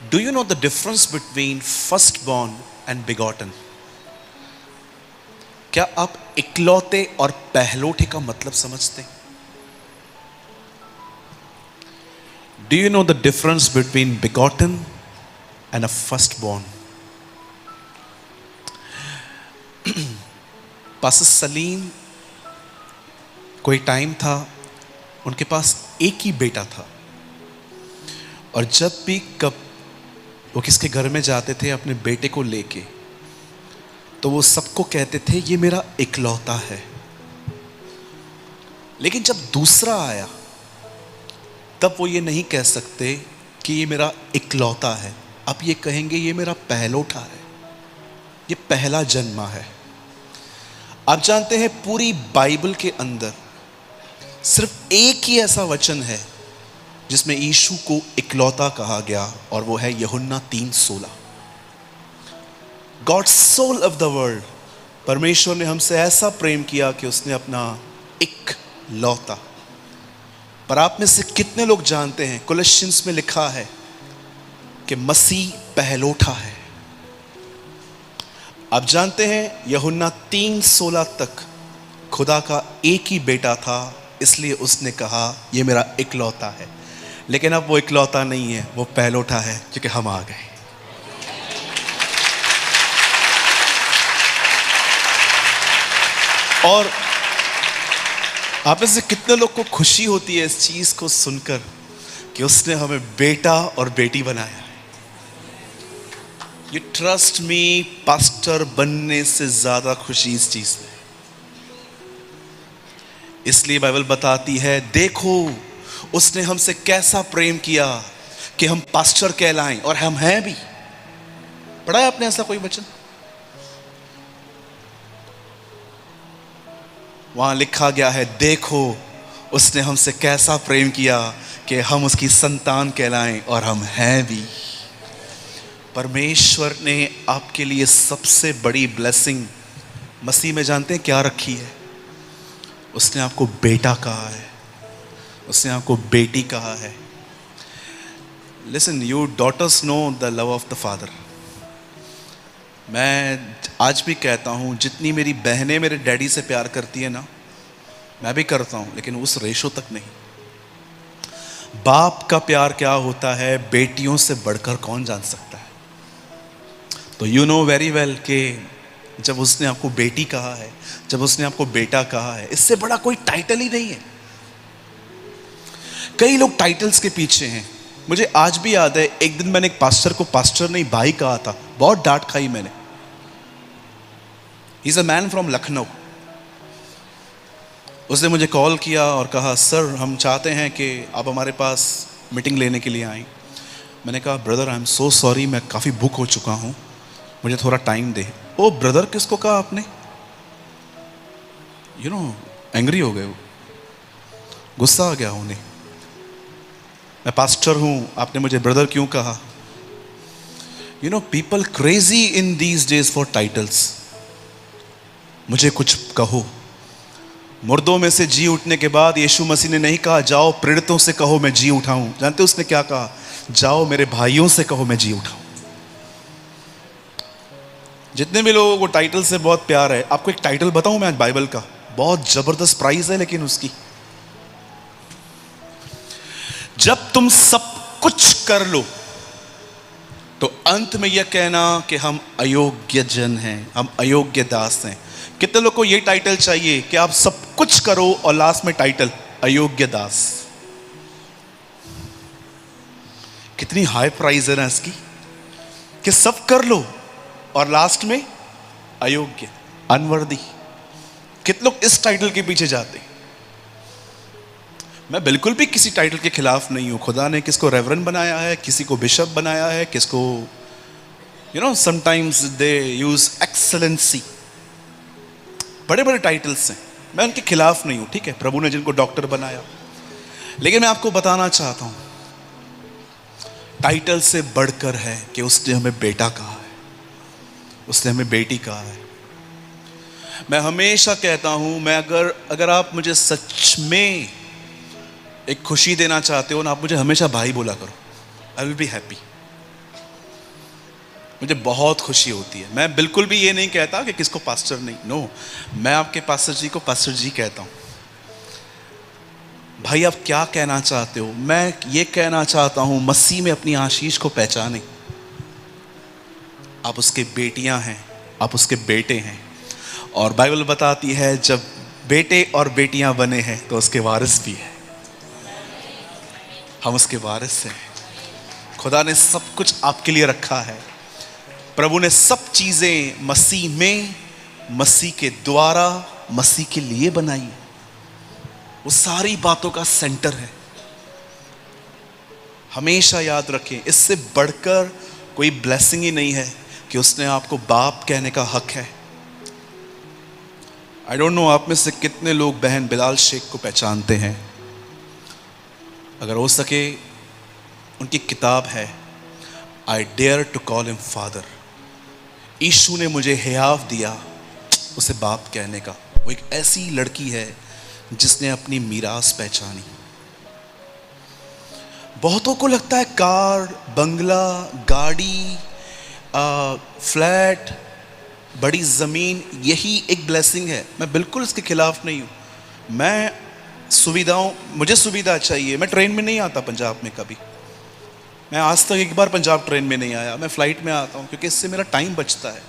Do you know the difference between firstborn and begotten? क्या आप इकलौते और पहलोठे का मतलब समझते हैं? Do you know the difference between begotten and a firstborn? Pastor Salim, कोई टाइम था उनके पास एक ही बेटा था, और जब भी कब वो किसके घर में जाते थे अपने बेटे को लेके, तो वो सबको कहते थे ये मेरा इकलौता है। लेकिन जब दूसरा आया तब वो ये नहीं कह सकते कि ये मेरा इकलौता है, अब ये कहेंगे ये मेरा पहलोठा है, ये पहला जन्मा है। आप जानते हैं पूरी बाइबल के अंदर सिर्फ एक ही ऐसा वचन है जिसमें यीशु को इकलौता कहा गया, और वो है यूहन्ना 3:16। God so loved the world, परमेश्वर ने हमसे ऐसा प्रेम किया कि उसने अपना इकलौता। पर आप में से कितने लोग जानते हैं कोलोसियंस में लिखा है कि मसीह पहलोठा है। आप जानते हैं यूहन्ना 3:16 तक खुदा का एक ही बेटा था, इसलिए उसने कहा ये मेरा इकलौता है। लेकिन अब वो इकलौता नहीं है, वो पहलोठा है, क्योंकि हम आ गए। और आप में से कितने लोग को खुशी होती है इस चीज को सुनकर कि उसने हमें बेटा और बेटी बनाया है? यू ट्रस्ट मी, पास्टर बनने से ज्यादा खुशी इस चीज में। इसलिए बाइबल बताती है देखो उसने हमसे कैसा प्रेम किया कि हम पास्टर कहलाएं, और हम हैं भी। पढ़ा है आपने ऐसा कोई वचन? वहां लिखा गया है देखो उसने हमसे कैसा प्रेम किया कि हम उसकी संतान कहलाएं, और हम हैं भी। परमेश्वर ने आपके लिए सबसे बड़ी ब्लेसिंग मसीह में जानते हैं क्या रखी है? उसने आपको बेटा कहा है, उसने आपको बेटी कहा है। Listen, you daughters know the love of the father. मैं आज भी कहता हूं जितनी मेरी बहनें मेरे डैडी से प्यार करती है ना, मैं भी करता हूं, लेकिन उस रेशो तक नहीं। बाप का प्यार क्या होता है बेटियों से बढ़कर कौन जान सकता है? तो यू नो वेरी वेल कि जब उसने आपको बेटी कहा है, जब उसने आपको बेटा कहा है, इससे बड़ा कोई टाइटल ही नहीं है। कई लोग टाइटल्स के पीछे हैं। मुझे आज भी याद है एक दिन मैंने एक पास्टर को पास्टर नहीं भाई कहा था, बहुत डांट खाई मैंने। ही is a man from Lucknow. उसने मुझे कॉल किया और कहा सर हम चाहते हैं कि आप हमारे पास मीटिंग लेने के लिए आएँ। मैंने कहा brother I am so sorry, मैं काफ़ी बुक हो चुका हूँ, मुझे थोड़ा टाइम दे। ओ ब्रदर किसको कहा आपने? यू नो एंग्री हो गए, वो गुस्सा आ गया उन्हें। मैं पास्टर हूं, आपने मुझे ब्रदर क्यों कहा? You know people crazy in these days for titles. मुझे कुछ कहो। मुर्दों में से जी उठने के बाद यीशु मसीह ने नहीं कहा जाओ पीड़ितों से कहो मैं जी उठाऊं। जानते उसने क्या कहा? जाओ मेरे भाइयों से कहो मैं जी उठाऊं। जितने भी लोगों को टाइटल से बहुत प्यार है, आपको एक टाइटल बताऊं मैं आज बाइबल का, बहुत जबरदस्त प्राइस है लेकिन उसकी, जब तुम सब कुछ कर लो तो अंत में यह कहना कि हम अयोग्य जन हैं, हम अयोग्य दास हैं। कितने लोग को यह टाइटल चाहिए कि आप सब कुछ करो और लास्ट में टाइटल अयोग्य दास? कितनी हाई प्राइस है ना इसकी, कि सब कर लो और लास्ट में अयोग्य, अनवर्दी। कितने लोग इस टाइटल के पीछे जाते हैं? मैं बिल्कुल भी किसी टाइटल के खिलाफ नहीं हूं। खुदा ने किसको रेवरेंड बनाया है, किसी को बिशप बनाया है, किसको you know sometimes they use excellency, बड़े बड़े टाइटल्स हैं, मैं उनके खिलाफ नहीं हूं। ठीक है, प्रभु ने जिनको डॉक्टर बनाया, लेकिन मैं आपको बताना चाहता हूं टाइटल से बढ़कर है कि उसने हमें बेटा कहा है, उसने हमें बेटी कहा है। मैं हमेशा कहता हूं, मैं अगर आप मुझे सच में एक खुशी देना चाहते हो ना, आप मुझे हमेशा भाई बोला करो, आई विल बी हैप्पी। मुझे बहुत खुशी होती है। मैं बिल्कुल भी ये नहीं कहता कि किसको पास्टर नहीं, नो, मैं आपके पास्टर जी को पास्टर जी कहता हूँ। भाई आप क्या कहना चाहते हो? मैं ये कहना चाहता हूँ मसीह में अपनी आशीष को पहचाने। आप उसके बेटियां हैं, आप उसके बेटे हैं, और बाइबल बताती है जब बेटे और बेटियां बने हैं तो उसके वारिस भी है। हम उसके वारिस हैं। खुदा ने सब कुछ आपके लिए रखा है। प्रभु ने सब चीजें मसीह में, मसीह के द्वारा, मसीह के लिए बनाई। वो सारी बातों का सेंटर है। हमेशा याद रखें, इससे बढ़कर कोई ब्लेसिंग ही नहीं है कि उसने आपको बाप कहने का हक है। आई डोंट नो आप में से कितने लोग बहन बिलाल शेख को पहचानते हैं। अगर हो सके, उनकी किताब है I dare to call him father. Yeshu ने मुझे हियाव दिया उसे बाप कहने का। वो एक ऐसी लड़की है जिसने अपनी मीरास पहचानी। बहुतों को लगता है कार, बंगला, गाड़ी, फ्लैट, बड़ी ज़मीन, यही एक ब्लेसिंग है। मैं बिल्कुल इसके खिलाफ नहीं हूँ। मैं मुझे सुविधा चाहिए। मैं ट्रेन में नहीं आता पंजाब में कभी। मैं आज तक एक बार पंजाब ट्रेन में नहीं आया। मैं फ़्लाइट में आता हूँ क्योंकि इससे मेरा टाइम बचता है।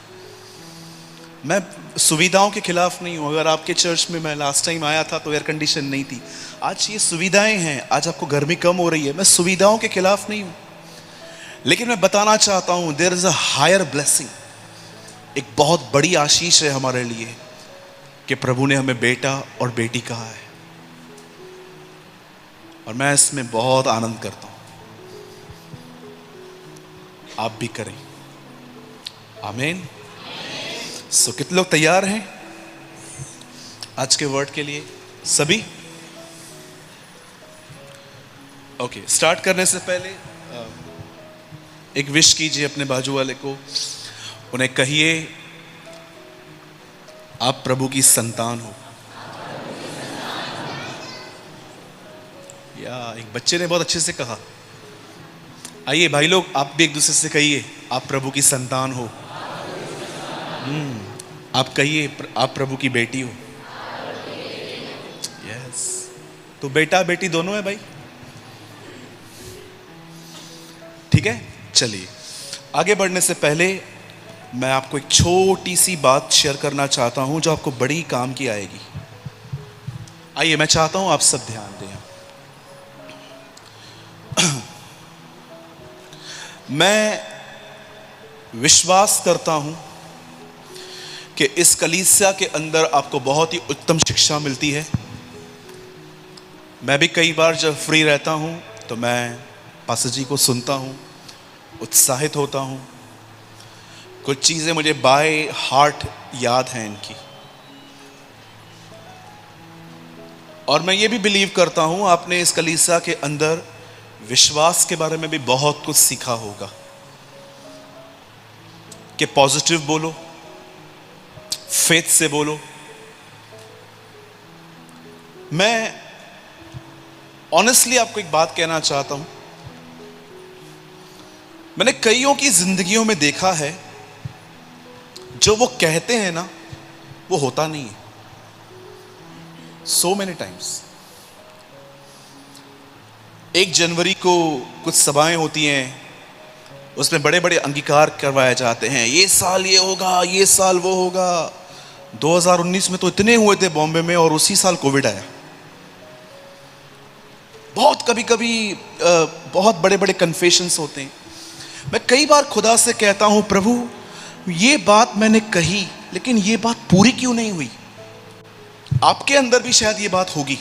मैं सुविधाओं के खिलाफ नहीं हूँ। अगर आपके चर्च में मैं लास्ट टाइम आया था तो एयर कंडीशन नहीं थी। आज ये सुविधाएं हैं, आज आपको गर्मी कम हो रही है। मैं सुविधाओं के खिलाफ नहीं हूँ, लेकिन मैं बताना चाहता हूँ there is a higher blessing. एक बहुत बड़ी आशीष है हमारे लिए कि प्रभु ने हमें बेटा और बेटी कहा है, और मैं इसमें बहुत आनंद करता हूँ। आप भी करें। आमीन। सो कितने लोग तैयार हैं आज के वर्ड के लिए? सभी? ओके, स्टार्ट करने से पहले एक विश कीजिए अपने बाजू वाले को। उन्हें कहिए आप प्रभु की संतान हो। या एक बच्चे ने बहुत अच्छे से कहा। आइए भाई लोग, आप भी एक दूसरे से कहिए आप प्रभु की संतान हो। आप कहिए आप प्रभु की बेटी हो। यस, तो बेटा बेटी दोनों है भाई। ठीक है, चलिए आगे बढ़ने से पहले मैं आपको एक छोटी सी बात शेयर करना चाहता हूं जो आपको बड़ी काम की आएगी। आइए, मैं चाहता हूं आप सब ध्यान दें। मैं विश्वास करता हूं कि इस कलीसिया के अंदर आपको बहुत ही उत्तम शिक्षा मिलती है। मैं भी कई बार जब फ्री रहता हूं तो मैं पास्टर जी को सुनता हूं, उत्साहित होता हूं। कुछ चीज़ें मुझे बाय हार्ट याद हैं इनकी, और मैं ये भी बिलीव करता हूं आपने इस कलीसिया के अंदर विश्वास के बारे में भी बहुत कुछ सीखा होगा कि पॉजिटिव बोलो, फेथ से बोलो। मैं ऑनेस्टली आपको एक बात कहना चाहता हूं। मैंने कईयों की जिंदगियों में देखा है जो वो कहते हैं ना वो होता नहीं है। So many times. 1 जनवरी को कुछ सभाएं होती हैं, उसमें बड़े बड़े अंगीकार करवाए जाते हैं। ये साल ये होगा, ये साल वो होगा। 2019 में तो इतने हुए थे बॉम्बे में, और उसी साल कोविड आया। बहुत कभी कभी बहुत बड़े बड़े कन्फेशंस होते हैं। मैं कई बार खुदा से कहता हूं प्रभु ये बात मैंने कही, लेकिन ये बात पूरी क्यों नहीं हुई? आपके अंदर भी शायद ये बात होगी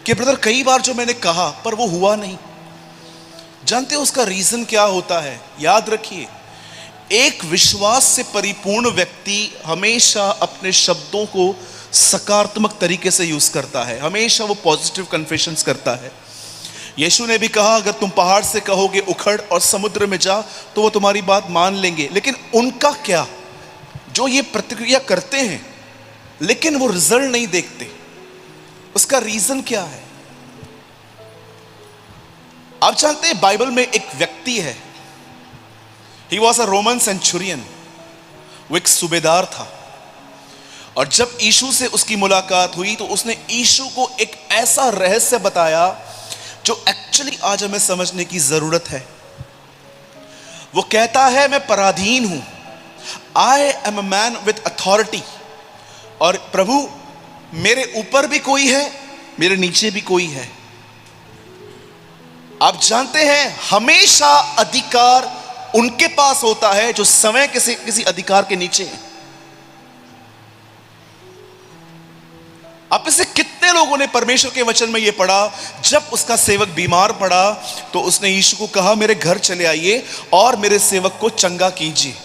कि ब्रदर कई बार जो मैंने कहा पर वो हुआ नहीं। जानते हो उसका रीजन क्या होता है? याद रखिए, एक विश्वास से परिपूर्ण व्यक्ति हमेशा अपने शब्दों को सकारात्मक तरीके से यूज करता है। हमेशा वो पॉजिटिव कन्फेशंस करता है। यीशु ने भी कहा अगर तुम पहाड़ से कहोगे उखड़ और समुद्र में जा तो वो तुम्हारी बात मान लेंगे। लेकिन उनका क्या, जो ये प्रतिक्रिया करते हैं लेकिन वो रिजल्ट नहीं देखते, उसका रीजन क्या है? आप जानते हैं बाइबल में एक व्यक्ति है, he was a Roman Centurion, वो एक सूबेदार था। और जब यीशु से उसकी मुलाकात हुई तो उसने यीशु को एक ऐसा रहस्य बताया जो एक्चुअली आज हमें समझने की जरूरत है। वो कहता है, मैं पराधीन हूं, I am a man with authority, और प्रभु मेरे ऊपर भी कोई है, मेरे नीचे भी कोई है। आप जानते हैं हमेशा अधिकार उनके पास होता है जो समय किसी अधिकार के नीचे है। आप में से कितने लोगों ने परमेश्वर के वचन में यह पढ़ा, जब उसका सेवक बीमार पड़ा तो उसने यीशु को कहा, मेरे घर चले आइए और मेरे सेवक को चंगा कीजिए।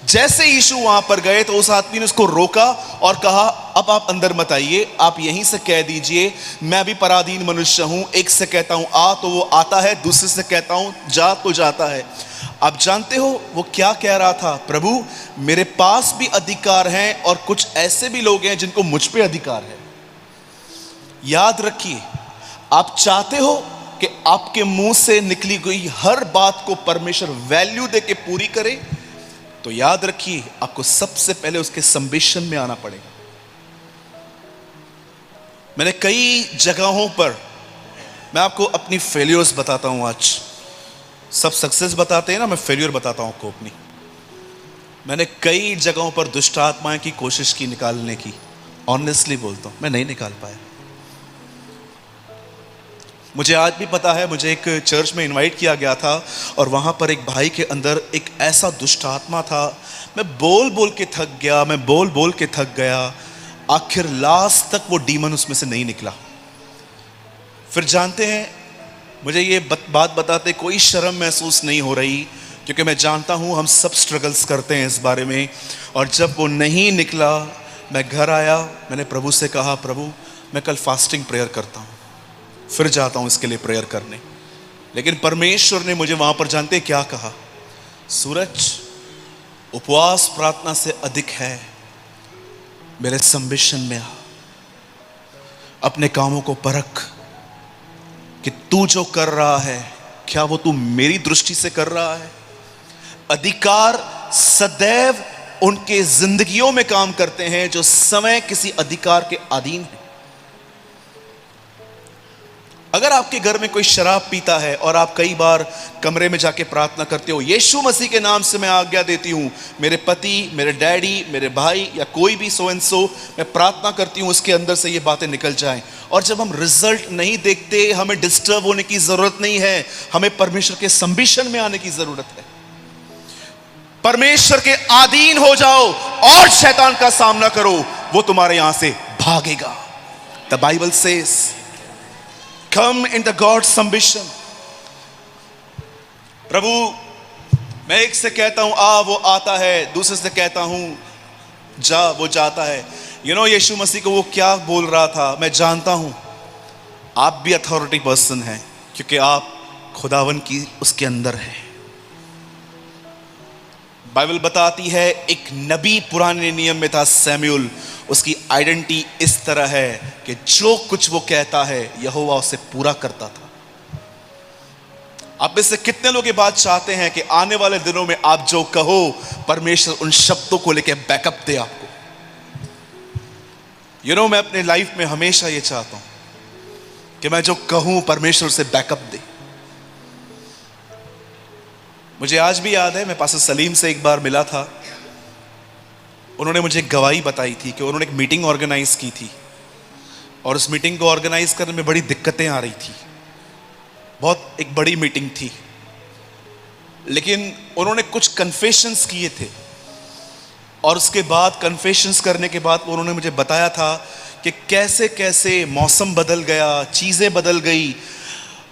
जैसे यीशु वहां पर गए तो उस आदमी ने उसको रोका और कहा, अब आप अंदर मत आइए, आप यहीं से कह दीजिए मैं भी पराधीन मनुष्य हूं, एक से कहता हूं आ तो वो आता है, दूसरे से कहता हूं जा तो जाता है। आप जानते हो वो क्या कह रहा था? प्रभु मेरे पास भी अधिकार हैं और कुछ ऐसे भी लोग हैं जिनको मुझ पे अधिकार है। याद रखिए, आप चाहते हो कि आपके मुंह से निकली गई हर बात को परमेश्वर वैल्यू देके पूरी करे, तो याद रखिए आपको सबसे पहले उसके संबिशन में आना पड़ेगा। मैंने कई जगहों पर, मैं आपको अपनी फेलियर्स बताता हूं। आज सब सक्सेस बताते हैं ना, मैं फेलियर बताता हूं आपको अपनी। मैंने कई जगहों पर दुष्ट आत्माएं की कोशिश की निकालने की, ऑनेस्टली बोलता हूं मैं नहीं निकाल पाया। मुझे आज भी पता है, मुझे एक चर्च में इनवाइट किया गया था और वहाँ पर एक भाई के अंदर एक ऐसा दुष्ट आत्मा था। मैं बोल बोल के थक गया। आखिर लास्ट तक वो डीमन उसमें से नहीं निकला। फिर जानते हैं, मुझे ये बात बताते कोई शर्म महसूस नहीं हो रही, क्योंकि मैं जानता हूँ हम सब स्ट्रगल्स करते हैं इस बारे में। और जब वो नहीं निकला, मैं घर आया, मैंने प्रभु से कहा, प्रभु मैं कल फास्टिंग प्रेयर करता हूँ, फिर जाता हूं इसके लिए प्रेयर करने। लेकिन परमेश्वर ने मुझे वहां पर जानते क्या कहा? सूरज, उपवास प्रार्थना से अधिक है, मेरे संबिशन में आ, अपने कामों को परख कि तू जो कर रहा है क्या वो तू मेरी दृष्टि से कर रहा है। अधिकार सदैव उनके जिंदगियों में काम करते हैं जो समय किसी अधिकार के अधीन है। अगर आपके घर में कोई शराब पीता है और आप कई बार कमरे में जाके प्रार्थना करते हो, यीशु मसीह के नाम से मैं आज्ञा देती हूं, मेरे पति, मेरे डैडी, मेरे भाई या कोई भी सो एंड सो, मैं प्रार्थना करती हूं उसके अंदर से ये बातें निकल जाएं। और जब हम रिजल्ट नहीं देखते, हमें डिस्टर्ब होने की जरूरत नहीं है, हमें परमेश्वर के संबिशन में आने की जरूरत है। परमेश्वर के अधीन हो जाओ और शैतान का सामना करो, वो तुम्हारे यहां से भागेगा। The Bible says, come in the God's ambition। प्रभु मैं एक से कहता हूं आ वो आता है, दूसरे से कहता हूं जा वो जाता है। यीशु मसीह को वो क्या बोल रहा था मैं जानता हूं। आप भी अथॉरिटी पर्सन हैं क्योंकि आप खुदावन की उसके अंदर है। बाइबल बताती है एक नबी पुराने नियम में था, सैमुअल, उसकी आइडेंटिटी इस तरह है कि जो कुछ वो कहता है यहोवा उसे पूरा करता था। आप में से कितने लोग ये बात चाहते हैं कि आने वाले दिनों में आप जो कहो परमेश्वर उन शब्दों को लेकर बैकअप दे आपको? मैं अपने लाइफ में हमेशा ये चाहता हूं कि मैं जो कहूं परमेश्वर से बैकअप दे। मुझे आज भी याद है, मैं पास्टर सलीम से एक बार मिला था। उन्होंने मुझे एक गवाही बताई थी कि उन्होंने एक मीटिंग ऑर्गेनाइज की थी और उस मीटिंग को ऑर्गेनाइज करने में बड़ी दिक्कतें आ रही थी। बहुत एक बड़ी मीटिंग थी, लेकिन उन्होंने कुछ कन्फेशंस किए थे और उसके बाद कन्फेशंस करने के बाद उन्होंने मुझे बताया था कि कैसे कैसे मौसम बदल गया, चीज़ें बदल गई।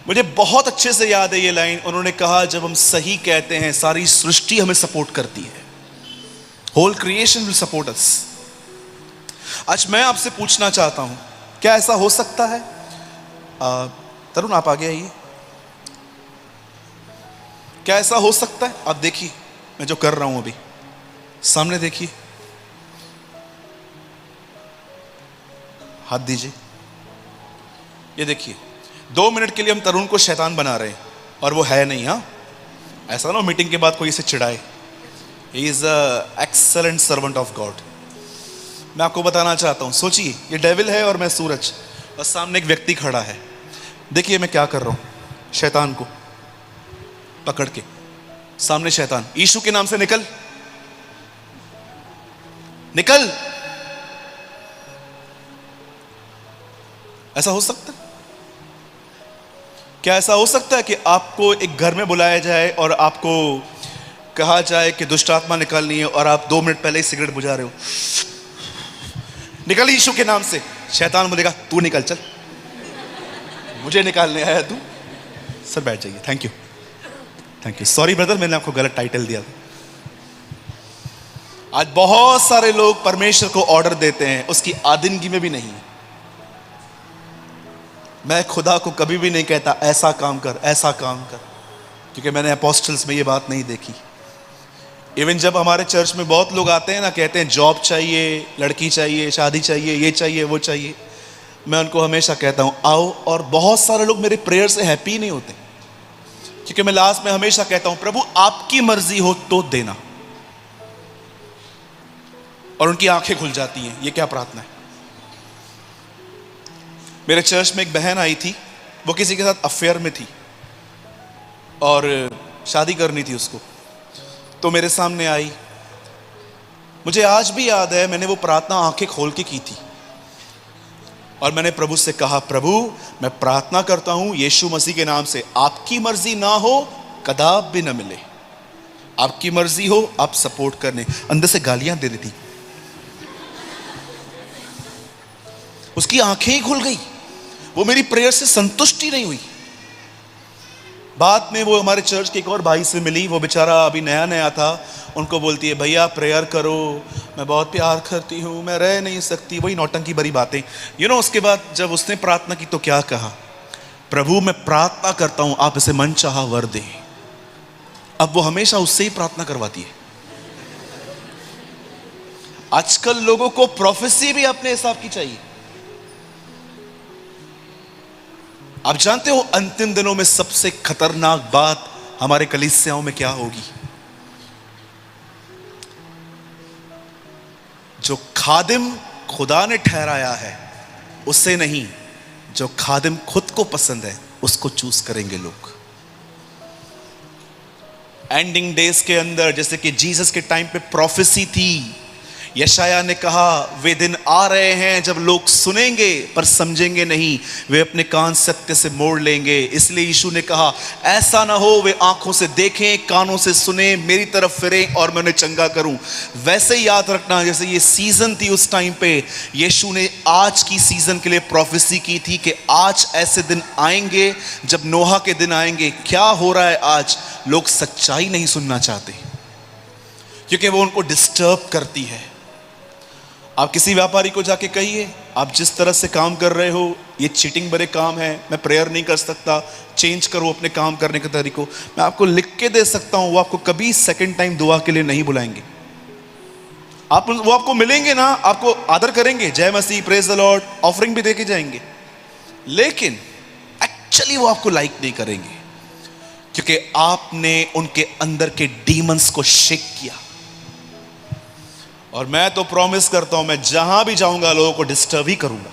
मुझे बहुत अच्छे से याद है ये लाइन। उन्होंने कहा जब हम सही कहते हैं सारी सृष्टि हमें सपोर्ट करती है, whole creation will support us. आज मैं आपसे पूछना चाहता हूं, क्या ऐसा हो सकता है? तरुण आप आगे आइए। क्या ऐसा हो सकता है? आप देखिए मैं जो कर रहा हूं अभी, सामने देखिए, हाथ दीजिए, ये देखिए। 2 मिनट के लिए हम तरुण को शैतान बना रहे हैं और वो है नहीं। हाँ, ऐसा ना मीटिंग के बाद कोई इसे चिढ़ाए। He is a excellent servant of God. मैं आपको बताना चाहता हूं, सोचिए ये डेविल है और मैं सूरज, और सामने एक व्यक्ति खड़ा है। देखिए मैं क्या कर रहा हूं, शैतान को पकड़ के, सामने शैतान, यीशु के नाम से निकल निकल। ऐसा हो सकता है क्या? ऐसा हो सकता है कि आपको एक घर में बुलाया जाए और आपको कहा जाए कि दुष्ट आत्मा निकालनी है और आप 2 मिनट पहले ही सिगरेट बुझा रहे हो, निकल यीशु के नाम से। शैतान बोलेगा तू निकल, चल, मुझे निकालने आया तू। सर बैठ जाइए, thank you thank you, sorry brother मैंने आपको गलत टाइटल दिया। आज बहुत सारे लोग परमेश्वर को ऑर्डर देते हैं, उसकी आदिनगी में भी नहीं। मैं खुदा को कभी भी नहीं कहता ऐसा काम कर ऐसा काम कर, क्योंकि मैंने अपोस्टल्स में ये बात नहीं देखी। इवन जब हमारे चर्च में बहुत लोग आते हैं ना, कहते हैं जॉब चाहिए, लड़की चाहिए, शादी चाहिए, ये चाहिए वो चाहिए, मैं उनको हमेशा कहता हूं आओ। और बहुत सारे लोग मेरे प्रेयर से हैप्पी नहीं होते, क्योंकि मैं लास्ट में हमेशा कहता हूं प्रभु आपकी मर्जी हो तो देना, और उनकी आंखें खुल जाती हैं, ये क्या प्रार्थना है। मेरे चर्च में एक बहन आई थी, वो किसी के साथ अफेयर में थी और शादी करनी थी उसको, तो मेरे सामने आई। मुझे आज भी याद है, मैंने वो प्रार्थना आंखें खोल के की थी और मैंने प्रभु से कहा प्रभु मैं प्रार्थना करता हूं यीशु मसीह के नाम से, आपकी मर्जी ना हो कदाप भी ना मिले, आपकी मर्जी हो आप सपोर्ट करने। अंदर से गालियां दे रही थी, उसकी आंखें ही खुल गई, वो मेरी प्रेयर से संतुष्ट ही नहीं हुई। बाद में वो हमारे चर्च के एक और भाई से मिली, वो बेचारा अभी नया नया था, उनको बोलती है भैया प्रेयर करो, मैं बहुत प्यार करती हूँ, मैं रह नहीं सकती, वही नौटंकी भरी बातें उसके बाद जब उसने प्रार्थना की तो क्या कहा, प्रभु मैं प्रार्थना करता हूँ आप इसे मनचाहा वर दे। अब वो हमेशा उससे ही प्रार्थना करवाती है। आजकल लोगों को प्रोफेसी भी अपने हिसाब की चाहिए। आप जानते हो अंतिम दिनों में सबसे खतरनाक बात हमारे कलीसियाओं में क्या होगी? जो खादिम खुदा ने ठहराया है उससे नहीं, जो खादिम खुद को पसंद है उसको चूज करेंगे लोग। एंडिंग डेज के अंदर, जैसे कि जीसस के टाइम पे प्रोफेसी थी, यशाया ने कहा वे दिन आ रहे हैं जब लोग सुनेंगे पर समझेंगे नहीं, वे अपने कान सत्य से मोड़ लेंगे। इसलिए यीशु ने कहा ऐसा ना हो वे आंखों से देखें, कानों से सुने, मेरी तरफ फिरें और मैं उन्हें चंगा करूं। वैसे ही याद रखना, जैसे ये सीजन थी उस टाइम पे, यीशु ने आज की सीजन के लिए प्रोफेसी की थी कि आज ऐसे दिन आएंगे जब नोहा के दिन आएंगे। क्या हो रहा है आज? लोग सच्चाई नहीं सुनना चाहते क्योंकि वो उनको डिस्टर्ब करती है। आप किसी व्यापारी को जाके कहिए आप जिस तरह से काम कर रहे हो ये चीटिंग भरे काम है, मैं प्रेयर नहीं कर सकता, चेंज करो अपने काम करने के तरीकों। मैं आपको लिख के दे सकता हूं, वो आपको कभी सेकंड टाइम दुआ के लिए नहीं बुलाएंगे। वो आपको मिलेंगे ना, आपको आदर करेंगे, जय मसीह, प्रेज द लॉर्ड, ऑफरिंग भी देके जाएंगे, लेकिन एक्चुअली वो आपको लाइक नहीं करेंगे क्योंकि आपने उनके अंदर के डीमंस को शेक किया। और मैं तो प्रॉमिस करता हूं मैं जहां भी जाऊंगा लोगों को डिस्टर्ब ही करूंगा।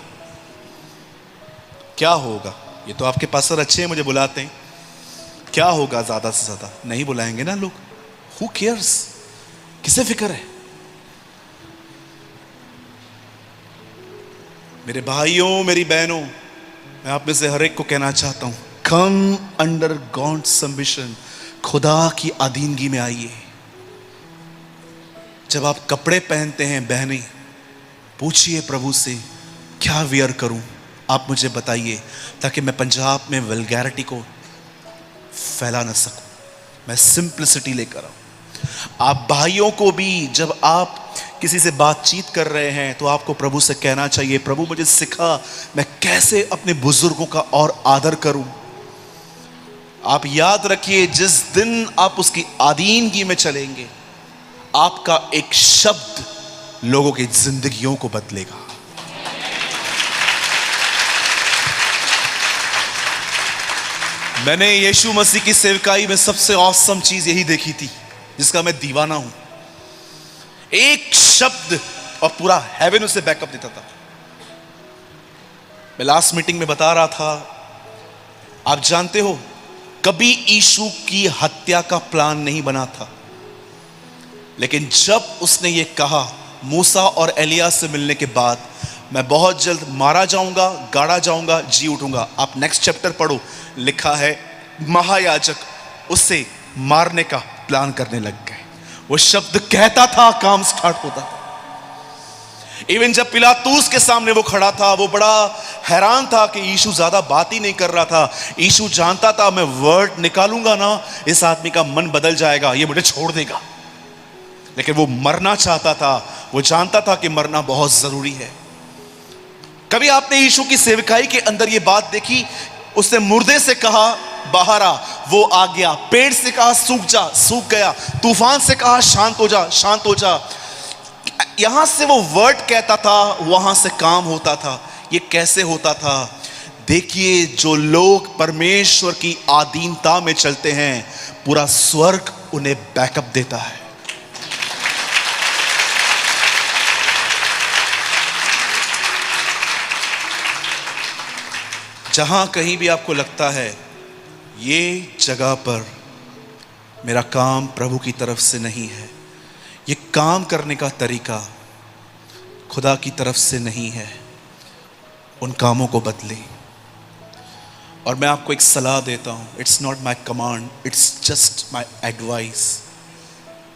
क्या होगा? ये तो आपके पास सर अच्छे हैं, मुझे बुलाते हैं, क्या होगा? ज्यादा से ज्यादा नहीं बुलाएंगे ना लोग। Who cares? किसे फिक्र है? मेरे भाइयों, मेरी बहनों, मैं आप में से हर एक को कहना चाहता हूं कम अंडर गॉड सबमिशन, खुदा की अधीनगी में आइए। जब आप कपड़े पहनते हैं बहने, पूछिए प्रभु से क्या वियर करूं, आप मुझे बताइए, ताकि मैं पंजाब में वल्गैरिटी को फैला ना सकूं, मैं सिंप्लिसिटी लेकर आऊं। आप भाइयों को भी जब आप किसी से बातचीत कर रहे हैं तो आपको प्रभु से कहना चाहिए प्रभु मुझे सिखा मैं कैसे अपने बुजुर्गों का और आदर करूं। आप याद रखिए जिस दिन आप उसकी अधीनगी में चलेंगे, आपका एक शब्द लोगों की जिंदगियों को बदलेगा। मैंने यीशु मसीह की सेवकाई में सबसे औसम चीज यही देखी थी, जिसका मैं दीवाना हूं। एक शब्द और पूरा हेवन उसे बैकअप देता था। मैं लास्ट मीटिंग में बता रहा था, आप जानते हो कभी यीशु की हत्या का प्लान नहीं बना था, लेकिन जब उसने ये कहा मूसा और एलिया से मिलने के बाद, मैं बहुत जल्द मारा जाऊंगा, गाड़ा जाऊंगा, जी उठूंगा। आप नेक्स्ट चैप्टर पढ़ो, लिखा है महायाजक उसे मारने का प्लान करने लग गए। वो शब्द कहता था, काम स्टार्ट होता था। इवन जब पिलातूस के सामने वो खड़ा था, वो बड़ा हैरान था कि यीशु ज्यादा बात ही नहीं कर रहा था। यीशु जानता था मैं वर्ड निकालूंगा ना, इस आदमी का मन बदल जाएगा, ये मुझे छोड़ देगा। लेकिन वो मरना चाहता था, वो जानता था कि मरना बहुत जरूरी है। कभी आपने यीशु की सेवकाई के अंदर ये बात देखी? उसने मुर्दे से कहा बाहर आ, वो आ गया। पेड़ से कहा सूख जा, सूख गया। तूफान से कहा शांत हो जा, शांत हो जा। यहां से वो वर्ड कहता था, वहां से काम होता था। ये कैसे होता था? देखिए, जो लोग परमेश्वर की अधीनता में चलते हैं, पूरा स्वर्ग उन्हें बैकअप देता है। जहां कहीं भी आपको लगता है ये जगह पर मेरा काम प्रभु की तरफ से नहीं है, ये काम करने का तरीका खुदा की तरफ से नहीं है, उन कामों को बदलें। और मैं आपको एक सलाह देता हूं, it's not my command, it's just my advice.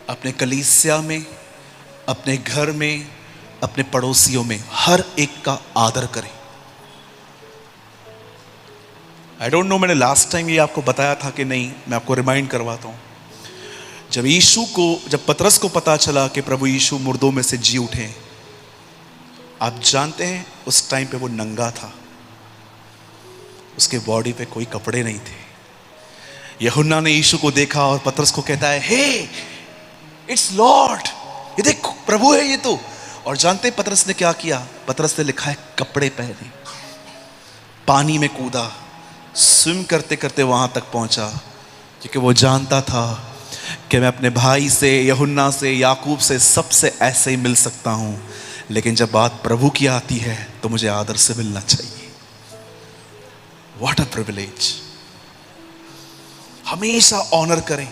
अपने कलीसिया में, अपने घर में, अपने पड़ोसियों में हर एक का आदर करें। आई डोंट नो मैंने लास्ट टाइम ये आपको बताया था कि नहीं, मैं आपको रिमाइंड करवाता हूं। जब पतरस को पता चला कि प्रभु यीशु मुर्दों में से जी उठे, आप जानते हैं उस टाइम पे वो नंगा था, उसके बॉडी पे कोई कपड़े नहीं थे। यूहन्ना ने यीशु को देखा और पतरस को कहता है, हे इट्स लॉर्ड, ये देख प्रभु है ये तो। और जानते हैं पतरस ने क्या किया? पतरस ने लिखा है कपड़े पहने, पानी में कूदा, स्विम करते करते वहां तक पहुंचा, क्योंकि वो जानता था कि मैं अपने भाई से, यूहन्ना से, याकूब से, सबसे ऐसे ही मिल सकता हूं, लेकिन जब बात प्रभु की आती है तो मुझे आदर से मिलना चाहिए। What a privilege. हमेशा ऑनर करें।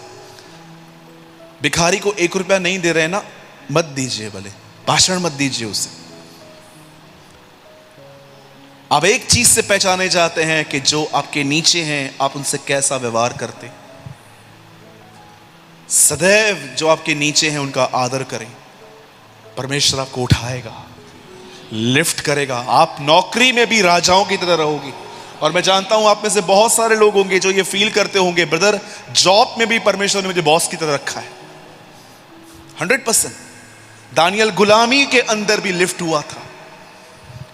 भिखारी को 1 रुपया नहीं दे रहे ना, मत दीजिए, भले भाषण मत दीजिए उसे। आप एक चीज से पहचाने जाते हैं कि जो आपके नीचे हैं, आप उनसे कैसा व्यवहार करते। सदैव जो आपके नीचे हैं उनका आदर करें। परमेश्वर आपको उठाएगा, लिफ्ट करेगा। आप नौकरी में भी राजाओं की तरह रहोगे। और मैं जानता हूं आप में से बहुत सारे लोग होंगे जो ये फील करते होंगे, ब्रदर जॉब में भी परमेश्वर ने मुझे बॉस की तरह रखा है। 100%। दानियल गुलामी के अंदर भी लिफ्ट हुआ था।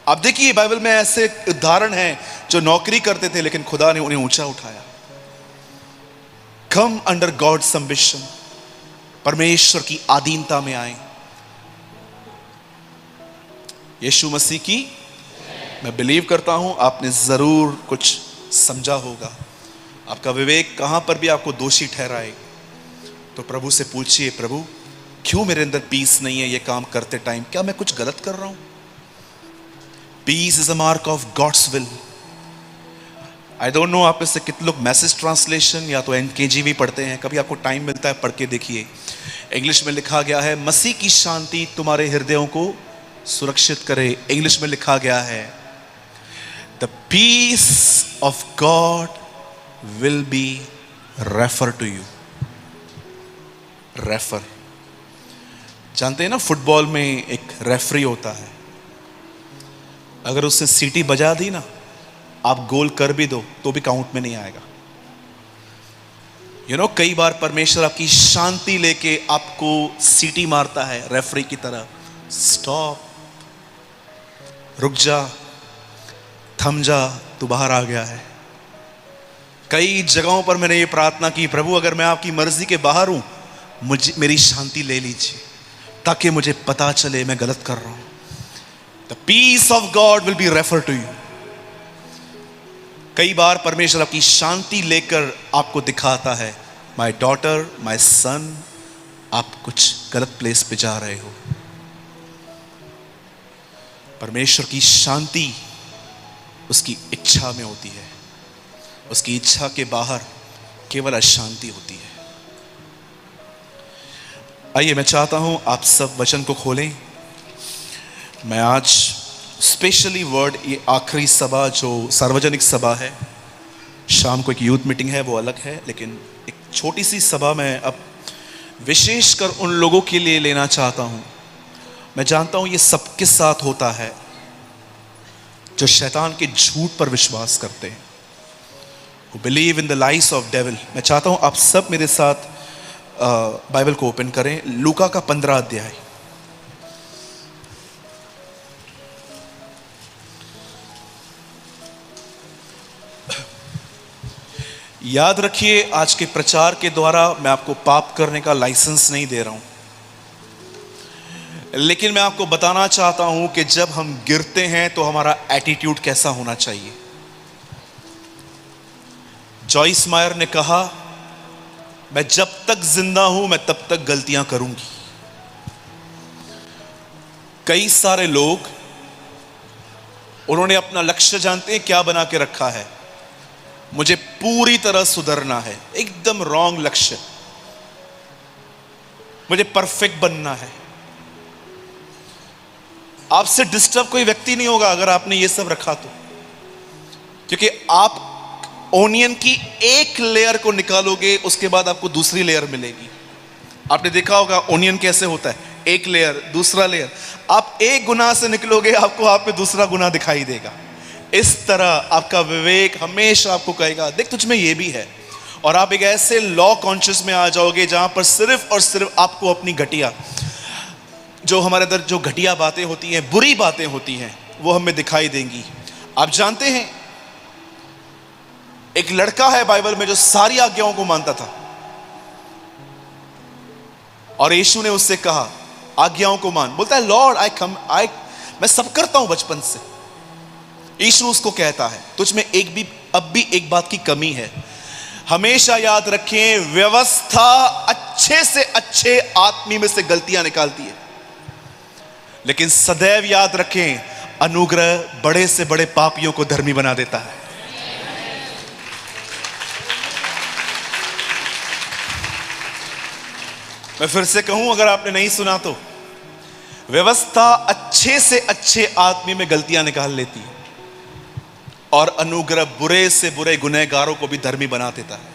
आप देखिए बाइबल में ऐसे उदाहरण हैं जो नौकरी करते थे लेकिन खुदा ने उन्हें ऊंचा उठाया। कम अंडर गॉड्स एम्बिशन, परमेश्वर की अधीनता में आए। यीशु मसीह की मैं बिलीव करता हूं आपने जरूर कुछ समझा होगा। आपका विवेक कहां पर भी आपको दोषी ठहराए तो प्रभु से पूछिए, प्रभु क्यों मेरे अंदर पीस नहीं है ये काम करते टाइम? क्या मैं कुछ गलत कर रहा हूं? Peace is a mark of God's will. I don't know आप में से कितने लोग मैसेज ट्रांसलेशन या तो NKJV पढ़ते हैं। कभी आपको टाइम मिलता है पढ़ के देखिए। इंग्लिश में लिखा गया है, मसीह की शांति तुम्हारे हृदयों को सुरक्षित करे। इंग्लिश में लिखा गया है, the peace of God will be refer to you. Refer, जानते हैं ना फुटबॉल में एक रेफरी होता है, अगर उसने सीटी बजा दी ना, आप गोल कर भी दो तो भी काउंट में नहीं आएगा। कई बार परमेश्वर आपकी शांति लेके आपको सीटी मारता है रेफरी की तरह। स्टॉप, रुक जा, थम जा, तू बाहर आ गया है। कई जगहों पर मैंने ये प्रार्थना की, प्रभु अगर मैं आपकी मर्जी के बाहर हूं, मेरी शांति ले लीजिए ताकि मुझे पता चले मैं गलत कर रहा हूं। The peace of God will be referred to you. कई बार परमेश्वर आपकी शांति लेकर आपको दिखाता है, माय डॉटर, माय सन, आप कुछ गलत प्लेस पे जा रहे हो। परमेश्वर की शांति उसकी इच्छा में होती है, उसकी इच्छा के बाहर केवल अशांति होती है। आइए, मैं चाहता हूं आप सब वचन को खोलें। मैं आज स्पेशली वर्ड, ये आखिरी सभा जो सार्वजनिक सभा है, शाम को एक यूथ मीटिंग है वो अलग है, लेकिन एक छोटी सी सभा मैं अब विशेषकर उन लोगों के लिए लेना चाहता हूं। मैं जानता हूं ये सबके साथ होता है जो शैतान के झूठ पर विश्वास करते हैं, who believe in the lies of devil। मैं चाहता हूं आप सब मेरे साथ बाइबल को ओपन करें, लूका का 15 अध्याय। याद रखिए, आज के प्रचार के द्वारा मैं आपको पाप करने का लाइसेंस नहीं दे रहा हूं, लेकिन मैं आपको बताना चाहता हूं कि जब हम गिरते हैं तो हमारा एटीट्यूड कैसा होना चाहिए। जॉइस मायर ने कहा, मैं जब तक जिंदा हूं मैं तब तक गलतियां करूंगी। कई सारे लोग, उन्होंने अपना लक्ष्य जानते हैं क्या बना के रखा है, मुझे पूरी तरह सुधरना है, एकदम रॉन्ग लक्ष्य, मुझे परफेक्ट बनना है। आपसे डिस्टर्ब कोई व्यक्ति नहीं होगा अगर आपने ये सब रखा तो, क्योंकि आप ओनियन की एक लेयर को निकालोगे, उसके बाद आपको दूसरी लेयर मिलेगी। आपने देखा होगा ओनियन कैसे होता है, एक लेयर, दूसरा लेयर। आप एक गुनाह से निकलोगे, आपको आप पे दूसरा गुनाह दिखाई देगा। इस तरह आपका विवेक हमेशा आपको कहेगा, देख तुझ में ये भी है। और आप एक ऐसे लॉ कॉन्शियस में आ जाओगे जहां पर सिर्फ और सिर्फ आपको अपनी घटिया, जो हमारे अंदर जो घटिया बातें होती हैं, बुरी बातें होती हैं, वो हमें दिखाई देंगी। आप जानते हैं, एक लड़का है बाइबल में जो सारी आज्ञाओं को मानता था, और यीशु ने उससे कहा आज्ञाओं को मान। बोलता है, लॉर्ड मैं सब करता हूं बचपन से। यीशु उसको कहता है, तुझ में अब भी एक बात की कमी है। हमेशा याद रखें, व्यवस्था अच्छे से अच्छे आदमी में से गलतियां निकालती है, लेकिन सदैव याद रखें, अनुग्रह बड़े से बड़े पापियों को धर्मी बना देता है। मैं फिर से कहूं, अगर आपने नहीं सुना तो, व्यवस्था अच्छे से अच्छे आदमी में गलतियां निकाल लेती है, और अनुग्रह बुरे से बुरे गुनहगारों को भी धर्मी बना देता है।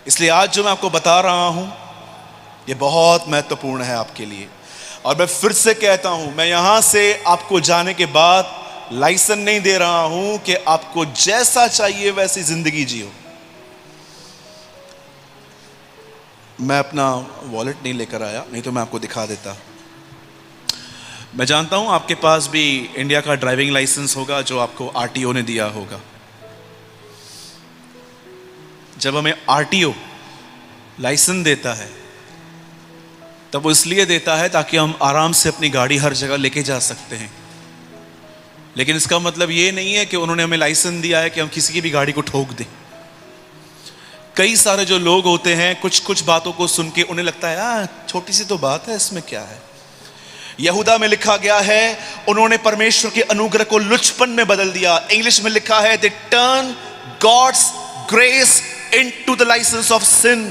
इसलिए आज जो मैं आपको बता रहा हूं, यह बहुत महत्वपूर्ण है आपके लिए। और मैं फिर से कहता हूं, मैं यहां से आपको जाने के बाद लाइसेंस नहीं दे रहा हूं कि आपको जैसा चाहिए वैसी जिंदगी जियो। मैं अपना वॉलेट नहीं लेकर आया, नहीं तो मैं आपको दिखा देता। मैं जानता हूं आपके पास भी इंडिया का ड्राइविंग लाइसेंस होगा जो आपको आरटीओ ने दिया होगा। जब हमें आरटीओ लाइसेंस देता है तब वो इसलिए देता है ताकि हम आराम से अपनी गाड़ी हर जगह लेके जा सकते हैं। लेकिन इसका मतलब ये नहीं है कि उन्होंने हमें लाइसेंस दिया है कि हम किसी की भी गाड़ी को ठोक दें। कई सारे जो लोग होते हैं, कुछ बातों को सुन के उन्हें लगता है छोटी सी तो बात है, इसमें क्या है। यहूदा में लिखा गया है, उन्होंने परमेश्वर के अनुग्रह को लुचपन में बदल दिया। इंग्लिश में लिखा है, they turn God's grace into the license of sin.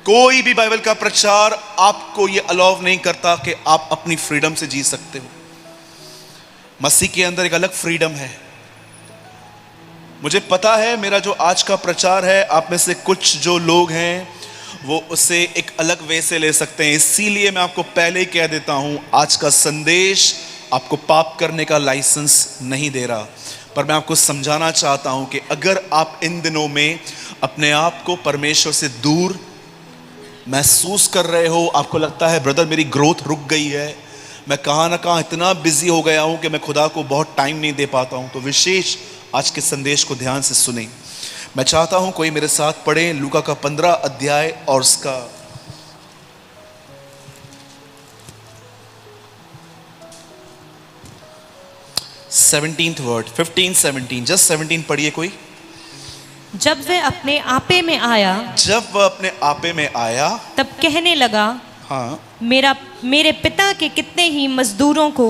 कोई भी बाइबल का प्रचार आपको यह अलाउ नहीं करता कि आप अपनी फ्रीडम से जी सकते हो। मसीह के अंदर एक अलग फ्रीडम है। मुझे पता है, मेरा जो आज का प्रचार है, आप में से कुछ जो लोग हैं वो उसे एक अलग वे से ले सकते हैं। इसीलिए मैं आपको पहले ही कह देता हूं, आज का संदेश आपको पाप करने का लाइसेंस नहीं दे रहा, पर मैं आपको समझाना चाहता हूं कि अगर आप इन दिनों में अपने आप को परमेश्वर से दूर महसूस कर रहे हो, आपको लगता है ब्रदर मेरी ग्रोथ रुक गई है, मैं कहां ना कहां इतना बिजी हो गया हूं कि मैं खुदा को बहुत टाइम नहीं दे पाता हूं, तो विशेष आज के संदेश को ध्यान से सुने। मैं चाहता हूं कोई मेरे साथ पढ़े लूका का 15 अध्याय और उसका 17th वर्ड, 15, 17, जस्ट 17 पढ़िए कोई। जब वह अपने आपे में आया, जब वह अपने आपे में आया, तब कहने लगा, हाँ, मेरे पिता के कितने ही मजदूरों को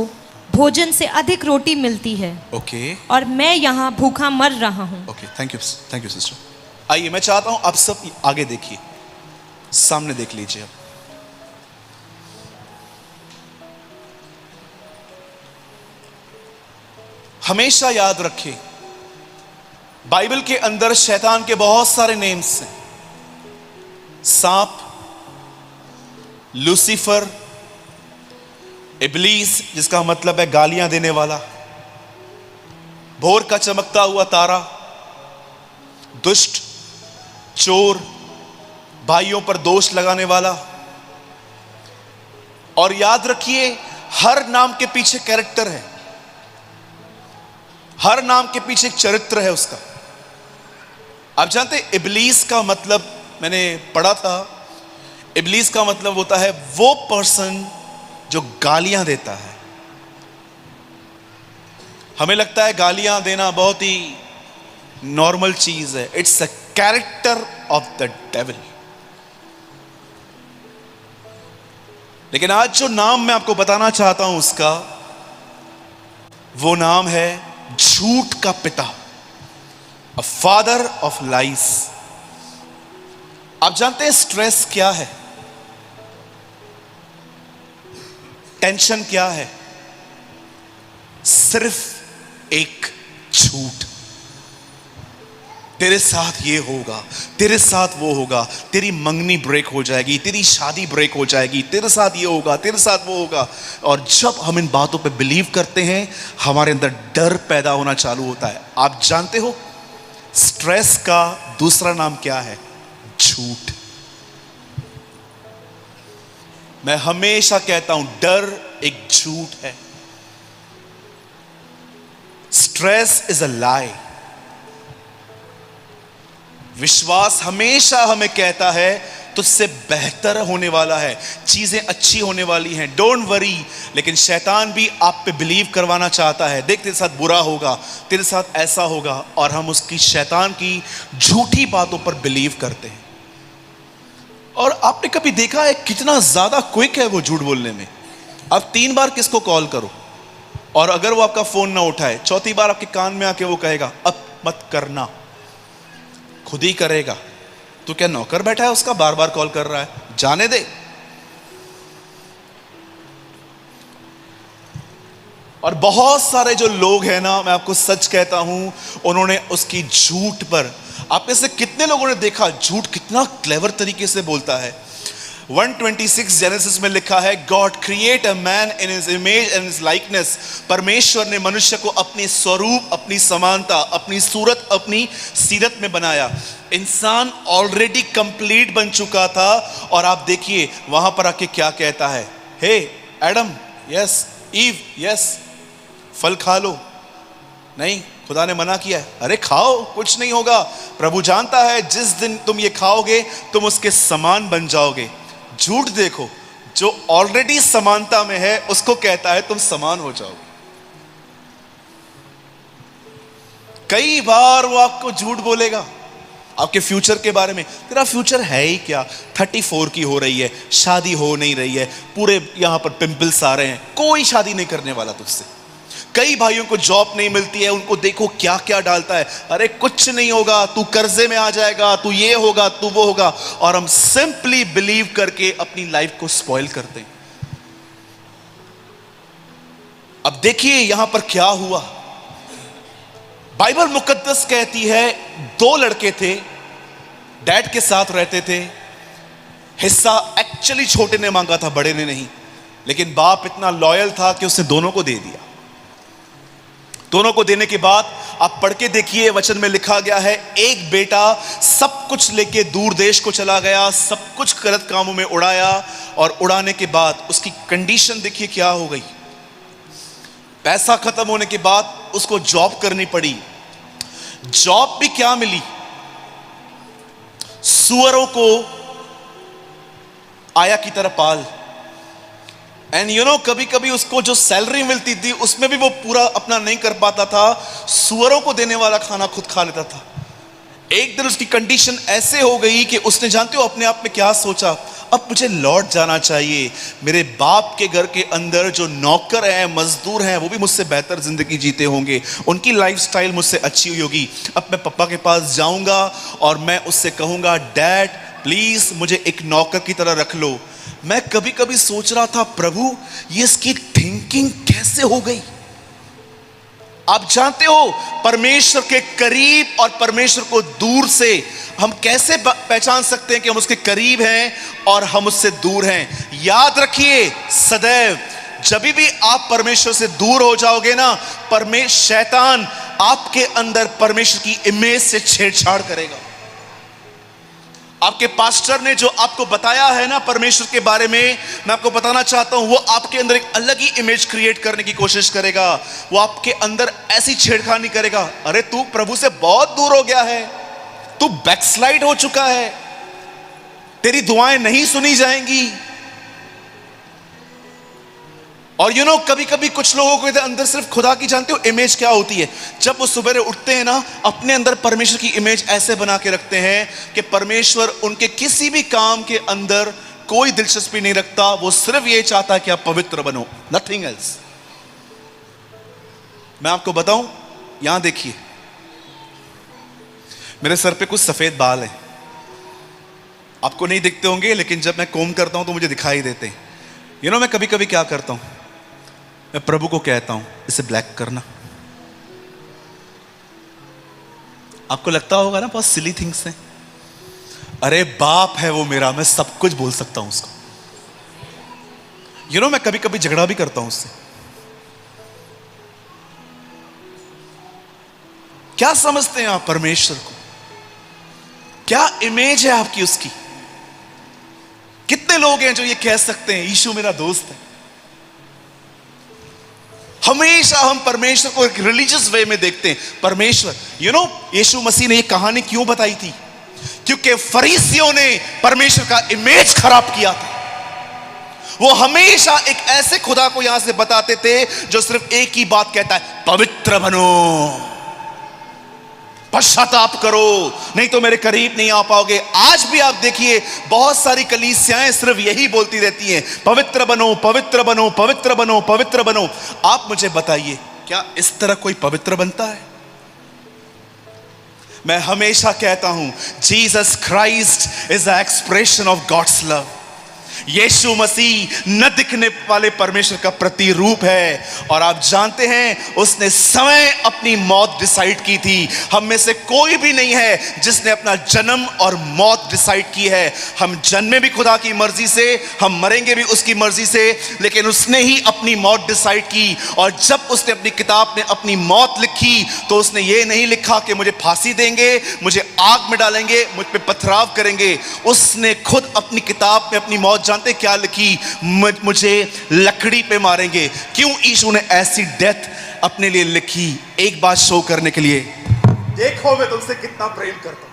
भोजन से अधिक रोटी मिलती है, ओके और मैं यहाँ भूखा मर रहा हूँ। Okay, thank you sister. आइए, मैं चाहता हूं आप सब आगे देखिए, सामने देख लीजिए। अब हमेशा याद रखिए, बाइबल के अंदर शैतान के बहुत सारे नेम्स हैं। सांप, लूसीफर, इब्लीस जिसका मतलब है गालियां देने वाला, भोर का चमकता हुआ तारा, दुष्ट, चोर, भाइयों पर दोष लगाने वाला। और याद रखिए, हर नाम के पीछे कैरेक्टर है, हर नाम के पीछे एक चरित्र है उसका। आप जानते हैं इब्लीस का मतलब, मैंने पढ़ा था, इब्लीस का मतलब होता है वो पर्सन जो गालियां देता है। हमें लगता है गालियां देना बहुत ही नॉर्मल चीज है। It's a character of the devil. लेकिन आज जो नाम मैं आपको बताना चाहता हूं उसका, वो नाम है झूठ का पिता, अ फादर ऑफ लाइज। आप जानते हैं स्ट्रेस क्या है, टेंशन क्या है? सिर्फ एक झूठ। तेरे साथ ये होगा, तेरे साथ वो होगा, तेरी मंगनी ब्रेक हो जाएगी, तेरी शादी ब्रेक हो जाएगी, तेरे साथ ये होगा, तेरे साथ वो होगा। और जब हम इन बातों पे बिलीव करते हैं, हमारे अंदर डर पैदा होना चालू होता है। आप जानते हो स्ट्रेस का दूसरा नाम क्या है? झूठ। मैं हमेशा कहता हूं डर एक झूठ है। स्ट्रेस इज अ लाई। विश्वास हमेशा हमें कहता है तुझसे बेहतर होने वाला है, चीजें अच्छी होने वाली हैं, डोंट वरी। लेकिन शैतान भी आप पे बिलीव करवाना चाहता है, देख तेरे साथ बुरा होगा, तेरे साथ ऐसा होगा, और हम उसकी शैतान की झूठी बातों पर बिलीव करते हैं। और आपने कभी देखा है कितना ज्यादा क्विक है वो झूठ बोलने में? अब 3 बार किसको कॉल करो, और अगर वो आपका फोन ना उठाए, चौथी बार आपके कान में आके वो कहेगा अब मत करना, खुद ही करेगा। तो क्या नौकर बैठा है उसका, बार बार कॉल कर रहा है? जाने दे। और बहुत सारे जो लोग हैं ना, मैं आपको सच कहता हूं, उन्होंने उसकी झूठ पर, आप में से कितने लोगों ने देखा झूठ कितना क्लेवर तरीके से बोलता है? 126 जेनेसिस में लिखा है, God create a man in his image and his likeness. परमेश्वर ने मनुष्य को अपने स्वरूप, अपनी समानता, अपनी सूरत, अपनी सीरत में बनाया। इंसान ऑलरेडी कंप्लीट बन चुका था। और आप देखिए वहां पर आके क्या कहता है, हे एडम, यस, ईव, यस, फल खा लो। नहीं, खुदा ने मना किया है। अरे खाओ, कुछ नहीं होगा। प्रभु जानता है जिस दिन तुम ये खाओगे तुम उसके समान बन जाओगे। झूठ देखो, जो ऑलरेडी समानता में है उसको कहता है तुम समान हो जाओगे। कई बार वो आपको झूठ बोलेगा आपके फ्यूचर के बारे में। तेरा फ्यूचर है ही क्या, 34 की हो रही है, शादी हो नहीं रही है, पूरे यहां पर पिंपल्स आ रहे हैं, कोई शादी नहीं करने वाला तुझसे। कई भाइयों को जॉब नहीं मिलती है, उनको देखो क्या क्या डालता है, अरे कुछ नहीं होगा, तू कर्जे में आ जाएगा, तू ये होगा, तू वो होगा। और हम सिंपली बिलीव करके अपनी लाइफ को स्पॉइल करते हैं। अब देखिए यहां पर क्या हुआ। बाइबल मुकद्दस कहती है 2 लड़के थे, डैड के साथ रहते थे। हिस्सा एक्चुअली छोटे ने मांगा था, बड़े ने नहीं, लेकिन बाप इतना लॉयल था कि उसने दोनों को दे दिया। दोनों को देने के बाद आप पढ़ के देखिए, वचन में लिखा गया है, एक बेटा सब कुछ लेके दूर देश को चला गया, सब कुछ गलत कामों में उड़ाया, और उड़ाने के बाद उसकी कंडीशन देखिए क्या हो गई। पैसा खत्म होने के बाद उसको जॉब करनी पड़ी। जॉब भी क्या मिली, सुअरों को आया की तरह पाल, एंड कभी कभी उसको जो सैलरी मिलती थी उसमें भी वो पूरा अपना नहीं कर पाता था, सुअरों को देने वाला खाना खुद खा लेता था। एक दिन उसकी कंडीशन ऐसे हो गई कि उसने, जानते हो अपने आप में क्या सोचा, अब मुझे लौट जाना चाहिए। मेरे बाप के घर के अंदर जो नौकर हैं, मजदूर हैं, वो भी मुझसे बेहतर जिंदगी जीते होंगे, उनकी लाइफस्टाइल मुझसे अच्छी हुई होगी। अब मैं पापा के पास जाऊंगा और मैं उससे कहूंगा, डैड प्लीज मुझे एक नौकर की तरह रख लो। मैं कभी कभी सोच रहा था, प्रभु ये इसकी थिंकिंग कैसे हो गई। आप जानते हो परमेश्वर के करीब और परमेश्वर को दूर से हम कैसे पहचान सकते हैं कि हम उसके करीब हैं और हम उससे दूर हैं। याद रखिए, सदैव जब भी आप परमेश्वर से दूर हो जाओगे ना, शैतान आपके अंदर परमेश्वर की इमेज से छेड़छाड़ करेगा। आपके पास्टर ने जो आपको बताया है ना परमेश्वर के बारे में, मैं आपको बताना चाहता हूं, वो आपके अंदर एक अलग ही इमेज क्रिएट करने की कोशिश करेगा। वो आपके अंदर ऐसी छेड़खानी करेगा, अरे तू प्रभु से बहुत दूर हो गया है, तू बैकस्लाइड हो चुका है, तेरी दुआएं नहीं सुनी जाएंगी। और कभी कभी कुछ लोगों के अंदर सिर्फ खुदा की, जानते हो इमेज क्या होती है, जब वो सुबह उठते हैं ना, अपने अंदर परमेश्वर की इमेज ऐसे बना के रखते हैं कि परमेश्वर उनके किसी भी काम के अंदर कोई दिलचस्पी नहीं रखता। वो सिर्फ ये चाहता है कि आप पवित्र बनो, नथिंग एल्स। मैं आपको बताऊं, यहां देखिए, मेरे सर पे कुछ सफेद बाल हैं, आपको नहीं दिखते होंगे, लेकिन जब मैं कोम करता हूं तो मुझे दिखाई देते हैं। मैं कभी कभी क्या करता हूं, मैं प्रभु को कहता हूं इसे ब्लैक करना। आपको लगता होगा ना बहुत सिली थिंग्स हैं, अरे बाप है वो मेरा, मैं सब कुछ बोल सकता हूं उसको। मैं कभी कभी झगड़ा भी करता हूं उससे। क्या समझते हैं आप परमेश्वर को, क्या इमेज है आपकी उसकी? कितने लोग हैं जो ये कह सकते हैं यीशु मेरा दोस्त है? हमेशा हम परमेश्वर को एक रिलीजियस वे में देखते हैं। परमेश्वर, यीशु मसीह ने ये कहानी क्यों बताई थी? क्योंकि फरीसियों ने परमेश्वर का इमेज खराब किया था। वो हमेशा एक ऐसे खुदा को यहां से बताते थे जो सिर्फ एक ही बात कहता है, पवित्र बनो, पश्चाताप करो, नहीं तो मेरे करीब नहीं आ पाओगे। आज भी आप देखिए, बहुत सारी कलीसियाएं सिर्फ यही बोलती रहती हैं, पवित्र बनो, पवित्र बनो, पवित्र बनो, पवित्र बनो। आप मुझे बताइए, क्या इस तरह कोई पवित्र बनता है? मैं हमेशा कहता हूं, Jesus Christ is the expression of God's love. Yeshu Masih न दिखने वाले परमेश्वर का प्रतिरूप है। और आप जानते हैं, उसने समय अपनी मौत डिसाइड की थी। हम में से कोई भी नहीं है जिसने अपना जन्म और मौत डिसाइड की है। हम जन्मे भी खुदा की मर्जी से, हम मरेंगे भी उसकी मर्जी से, लेकिन उसने ही अपनी मौत डिसाइड की। और जब उसने अपनी किताब में अपनी मौत लिखी तो उसने ये नहीं लिखा कि मुझे फांसी देंगे, मुझे आग में डालेंगे, मुझ पे पथराव करेंगे। उसने खुद अपनी किताब में अपनी मौत, जानते क्या लिखी? मुझे लकड़ी पे मारेंगे। क्यों यीशु ने ऐसी डेथ अपने लिए लिखी? एक बात शो करने के लिए, देखो मैं तुमसे कितना प्रेम करता हूं।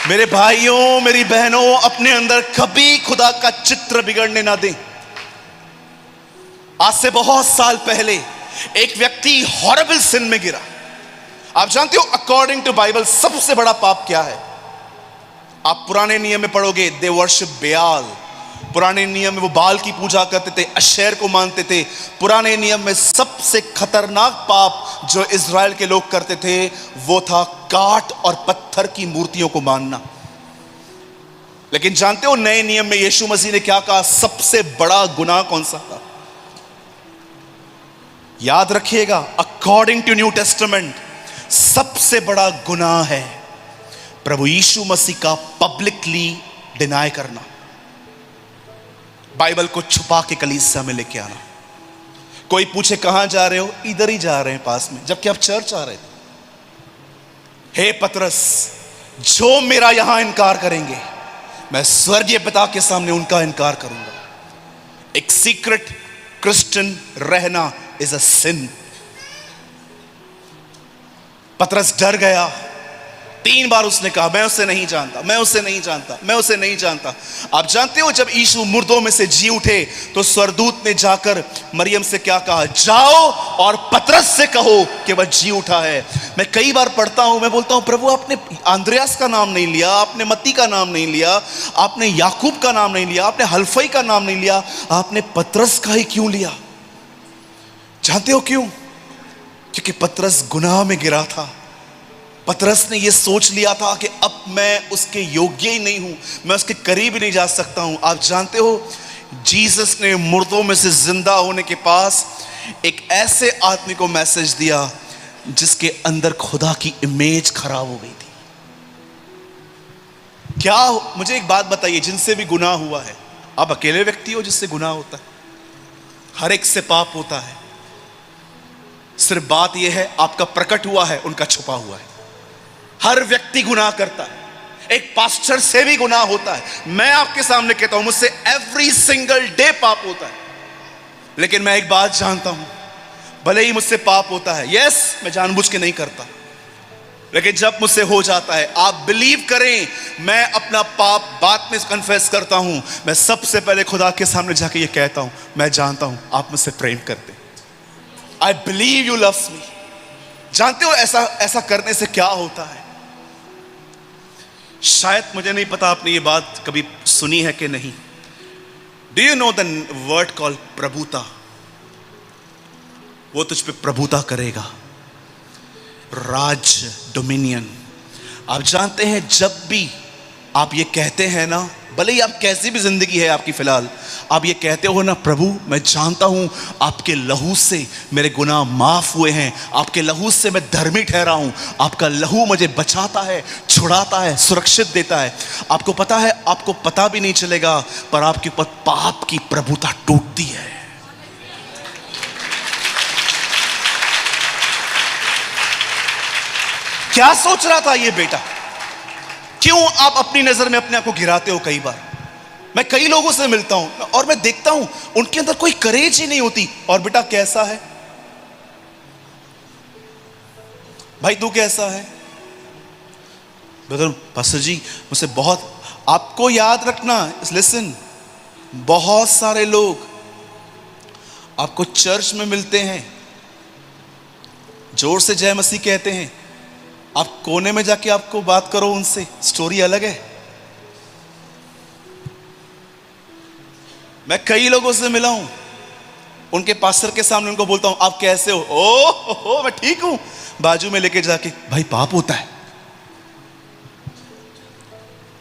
मेरे भाइयों, मेरी बहनों, अपने अंदर कभी खुदा का चित्र बिगड़ने ना दें। आज से बहुत साल पहले एक व्यक्ति हॉरिबल सिन में गिरा। आप जानते हो अकॉर्डिंग टू बाइबल सबसे बड़ा पाप क्या है? आप पुराने नियम में पढ़ोगे, दे वर्शिप बेआल। पुराने नियम में वो बाल की पूजा करते थे, अशेर को मानते थे। पुराने नियम में सबसे खतरनाक पाप जो इज़राइल के लोग करते थे वो था काठ और पत्थर की मूर्तियों को मानना। लेकिन जानते हो नए नियम में यीशु मसीह ने क्या कहा? सबसे बड़ा गुनाह कौन सा था? याद रखिएगा, अकॉर्डिंग टू न्यू टेस्टामेंट सबसे बड़ा गुनाह है प्रभु यीशु मसीह का पब्लिकली डिनाई करना, बाइबल को छुपा के कलीसिया में लेके आना। कोई पूछे कहां जा रहे हो? इधर ही जा रहे हैं पास में, जबकि आप चर्च आ रहे थे। हे पतरस, जो मेरा यहां इनकार करेंगे मैं स्वर्गीय पिता के सामने उनका इनकार करूंगा। एक सीक्रेट क्रिश्चियन रहना इज अ सिन। पतरस डर गया, 3 बार उसने कहा, मैं उसे नहीं जानता, मैं उसे नहीं जानता, मैं उसे नहीं जानता। आप जानते हो जब यीशु मुर्दों में से जी उठे तो स्वर्गदूत ने जाकर मरियम से क्या कहा? जाओ और पतरस से कहो कि वह जी उठा है। मैं कई बार पढ़ता हूं, मैं बोलता हूं प्रभु आपने आंद्रियास का नाम नहीं लिया, आपने मत्ती का नाम नहीं लिया, आपने याकूब का नाम नहीं लिया, आपने हल्फई का नाम नहीं लिया, आपने पतरस का ही क्यों लिया? जानते हो क्यों? क्योंकि पतरस गुनाह में गिरा था। पतरस ने यह सोच लिया था कि अब मैं उसके योग्य ही नहीं हूं, मैं उसके करीब ही नहीं जा सकता हूं। आप जानते हो जीसस ने मुर्दों में से जिंदा होने के पास एक ऐसे आदमी को मैसेज दिया जिसके अंदर खुदा की इमेज खराब हो गई थी। क्या मुझे एक बात बताइए, जिनसे भी गुनाह हुआ है, आप अकेले व्यक्ति हो जिससे गुनाह होता है? हर एक से पाप होता है। सिर्फ बात यह है आपका प्रकट हुआ है, उनका छुपा हुआ है। हर व्यक्ति गुनाह करता है, एक पास्टर से भी गुनाह होता है। मैं आपके सामने कहता हूं मुझसे एवरी सिंगल डे पाप होता है, लेकिन मैं एक बात जानता हूं, भले ही मुझसे पाप होता है, यस मैं जानबूझ के नहीं करता, लेकिन जब मुझसे हो जाता है, आप बिलीव करें, मैं अपना पाप बात में कन्फेस करता हूं। मैं सबसे पहले खुदा के सामने जाके ये कहता हूं, मैं जानता हूं आप मुझसे प्रेम करते, I believe you loves me. जानते हो ऐसा करने से क्या होता है? शायद मुझे नहीं पता आपने ये बात कभी सुनी है कि नहीं। Do you know the word called प्रभुता? वो तुझ पे प्रभुता करेगा, राज, डोमिनियन। आप जानते हैं जब भी आप ये कहते हैं ना, भले ही आप कैसी भी जिंदगी है आपकी फिलहाल, आप ये कहते हो ना, प्रभु मैं जानता हूं आपके लहू से मेरे गुनाह माफ हुए हैं, आपके लहू से मैं धर्मी ठहरा हूं, आपका लहू मुझे बचाता है, छुड़ाता है, सुरक्षित देता है। आपको पता है, आपको पता भी नहीं चलेगा, पर आपके ऊपर पाप की प्रभुता टूटती है। क्या सोच रहा था ये बेटा? क्यों आप अपनी नजर में अपने आप को गिराते हो? कई बार मैं कई लोगों से मिलता हूं और मैं देखता हूं उनके अंदर कोई करेज ही नहीं होती। और बेटा कैसा है भाई, तू कैसा है? ब्रदर पास्टर जी मुझसे बहुत, आपको याद रखना, लिसन, बहुत सारे लोग आपको चर्च में मिलते हैं, जोर से जय मसीह कहते हैं, आप कोने में जाके आपको बात करो उनसे, स्टोरी अलग है। मैं कई लोगों से मिला हूं, उनके पास्टर के सामने उनको बोलता हूं आप कैसे हो? ओ मैं ठीक हूं। बाजू में लेके जाके, भाई पाप होता है।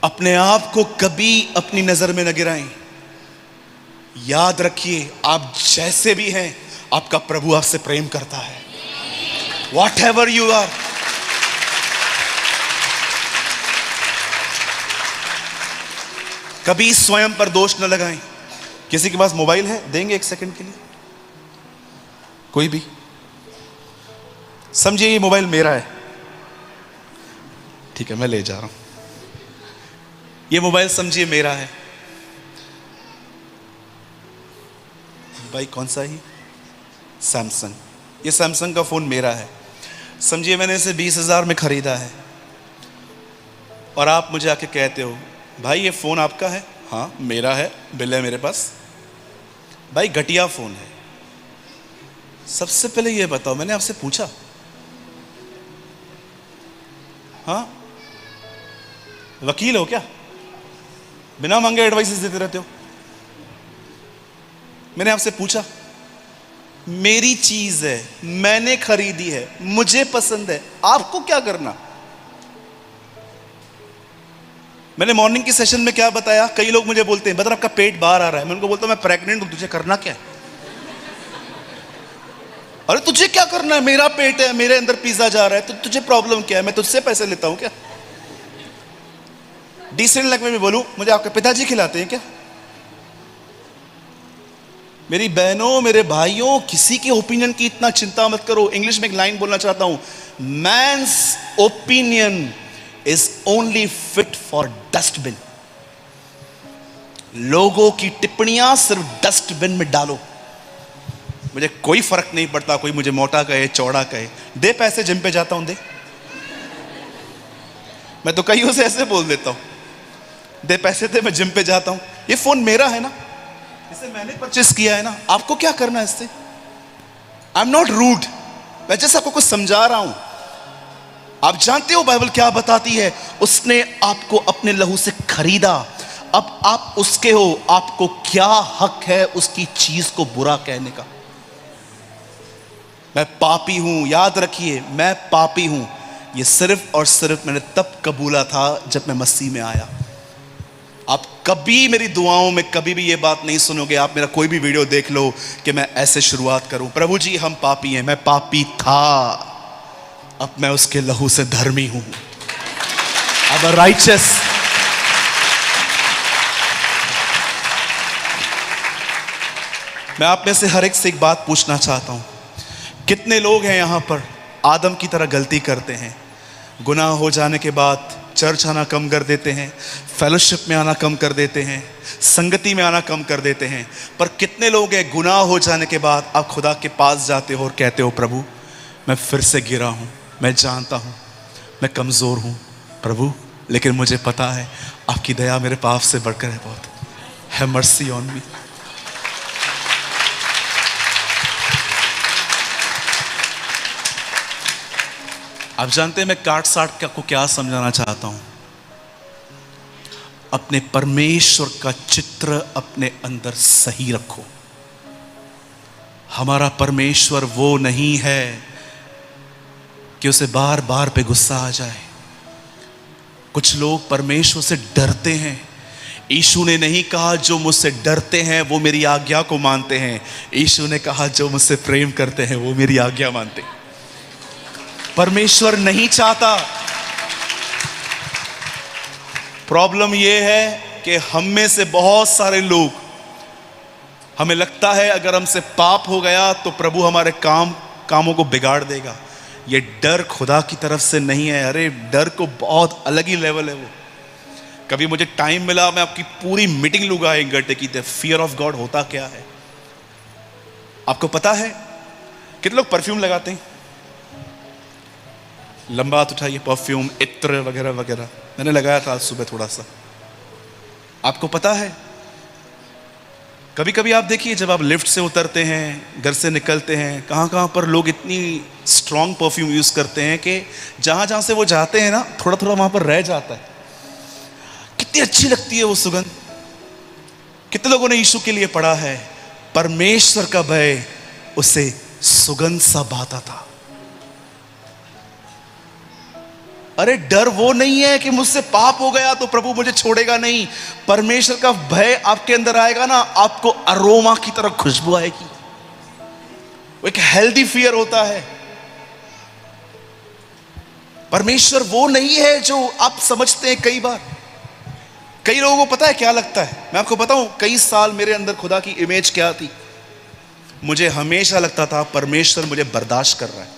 अपने आप को कभी अपनी नजर में न गिराएं। याद रखिए आप जैसे भी हैं, आपका प्रभु आपसे प्रेम करता है। Whatever you are. कभी स्वयं पर दोष न लगाएं। किसी के पास मोबाइल है, देंगे 1 सेकंड के लिए? कोई भी? समझिए ये मोबाइल मेरा है, ठीक है, मैं ले जा रहा हूं। ये मोबाइल समझिए मेरा है। भाई कौन सा ही? सैमसंग। ये सैमसंग का फोन मेरा है। समझिए मैंने इसे 20,000 में खरीदा है, और आप मुझे आके कहते हो भाई ये फोन आपका है? हाँ मेरा है, बिल है मेरे पास। भाई घटिया फोन है। सबसे पहले ये बताओ, मैंने आपसे पूछा? हाँ वकील हो क्या? बिना मांगे एडवाइसेस देते रहते हो। मैंने आपसे पूछा? मेरी चीज है, मैंने खरीदी है, मुझे पसंद है, आपको क्या करना? मैंने मॉर्निंग की सेशन में क्या बताया? कई लोग मुझे बोलते हैं बदर आपका पेट बाहर आ रहा है। मैं उनको बोलता हूं मैं प्रेग्नेंट हूं, तुझे करना क्या है? अरे तुझे क्या करना है? मेरा पेट है, मेरे अंदर पिज्जा जा रहा है, तो तुझे प्रॉब्लम क्या है? मैं तुझसे पैसे लेता हूं क्या? डिसेंट लैंग्वेज में बोलूं, मुझे आपके पिताजी खिलाते हैं क्या? मेरी बहनों, मेरे भाइयों, किसी के ओपिनियन की इतना चिंता मत करो। इंग्लिश में एक लाइन बोलना चाहता हूं, man's opinion is only fit for dustbin। लोगों की टिप्पणियां सिर्फ डस्टबिन में डालो। मुझे कोई फर्क नहीं पड़ता कोई मुझे मोटा कहे, चौड़ा कहे। दे पैसे, जिम पे जाता हूं दे। मैं तो कईयों से ऐसे बोल देता हूं, दे पैसे दे, मैं जिम पे जाता हूं, ये फोन मेरा है ना, इसे मैंने परचेस किया है ना, आपको क्या करना है इससे? आई एम नॉट रूड, मैं जैसे आपको कुछ समझा रहा हूं। आप जानते हो बाइबल क्या बताती है? उसने आपको अपने लहू से खरीदा, अब आप उसके हो, आपको क्या हक है उसकी चीज को बुरा कहने का? मैं पापी हूं, याद रखिए, मैं पापी हूं। ये सिर्फ और सिर्फ मैंने तब कबूला था जब मैं मसीह में आया। आप कभी मेरी दुआओं में कभी भी ये बात नहीं सुनोगे, आप मेरा कोई भी वीडियो देख लो कि मैं ऐसे शुरुआत करूं, प्रभु जी हम पापी हैं, मैं पापी था, अब मैं उसके लहू से धर्मी हूं, अब राइचस। मैं आप में से हर एक से एक बात पूछना चाहता हूं, कितने लोग हैं यहां पर आदम की तरह गलती करते हैं, गुनाह हो जाने के बाद चर्च आना कम कर देते हैं, फेलोशिप में आना कम कर देते हैं, संगति में आना कम कर देते हैं, पर कितने लोग हैं गुनाह हो जाने के बाद आप खुदा के पास जाते हो और कहते हो, प्रभु मैं फिर से गिरा हूं, मैं जानता हूं मैं कमजोर हूं प्रभु, लेकिन मुझे पता है आपकी दया मेरे पाप से बढ़कर है, बहुत है, मर्सी ऑन मी। आप जानते हैं मैं काट साट को क्या समझाना चाहता हूं? अपने परमेश्वर का चित्र अपने अंदर सही रखो। हमारा परमेश्वर वो नहीं है कि उसे बार बार पे गुस्सा आ जाए। कुछ लोग परमेश्वर से डरते हैं। यीशु ने नहीं कहा जो मुझसे डरते हैं वो मेरी आज्ञा को मानते हैं, यीशु ने कहा जो मुझसे प्रेम करते हैं वो मेरी आज्ञा मानते हैं। परमेश्वर नहीं चाहता। प्रॉब्लम यह है कि हम में से बहुत सारे लोग, हमें लगता है अगर हमसे पाप हो गया तो प्रभु हमारे कामों को बिगाड़ देगा। ये डर खुदा की तरफ से नहीं है। अरे डर को बहुत अलग ही लेवल है वो। कभी मुझे टाइम मिला मैं आपकी पूरी मीटिंग लूंगा एक घंटे की, फियर ऑफ गॉड होता क्या है। आपको पता है कितने लोग परफ्यूम लगाते हैं? लंबा हाथ उठाइए। परफ्यूम, इत्र वगैरह वगैरह। मैंने लगाया था आज सुबह थोड़ा सा। आपको पता है कभी कभी आप देखिए जब आप लिफ्ट से उतरते हैं, घर से निकलते हैं, कहां कहां पर लोग इतनी स्ट्रॉन्ग परफ्यूम यूज करते हैं कि जहां जहां से वो जाते हैं ना, थोड़ा थोड़ा वहां पर रह जाता है। कितनी अच्छी लगती है वो सुगंध। कितने लोगों ने यीशु के लिए पढ़ा है, परमेश्वर का भय उसे सुगंध सा भाता था। अरे डर वो नहीं है कि मुझसे पाप हो गया तो प्रभु मुझे छोड़ेगा, नहीं। परमेश्वर का भय आपके अंदर आएगा ना, आपको अरोमा की तरह खुशबू आएगी। वो एक हेल्दी फियर होता है। परमेश्वर वो नहीं है जो आप समझते हैं। कई लोगों को पता है क्या लगता है, मैं आपको बताऊं, कई साल मेरे अंदर खुदा की इमेज क्या थी। मुझे हमेशा लगता था परमेश्वर मुझे बर्दाश्त कर रहा है।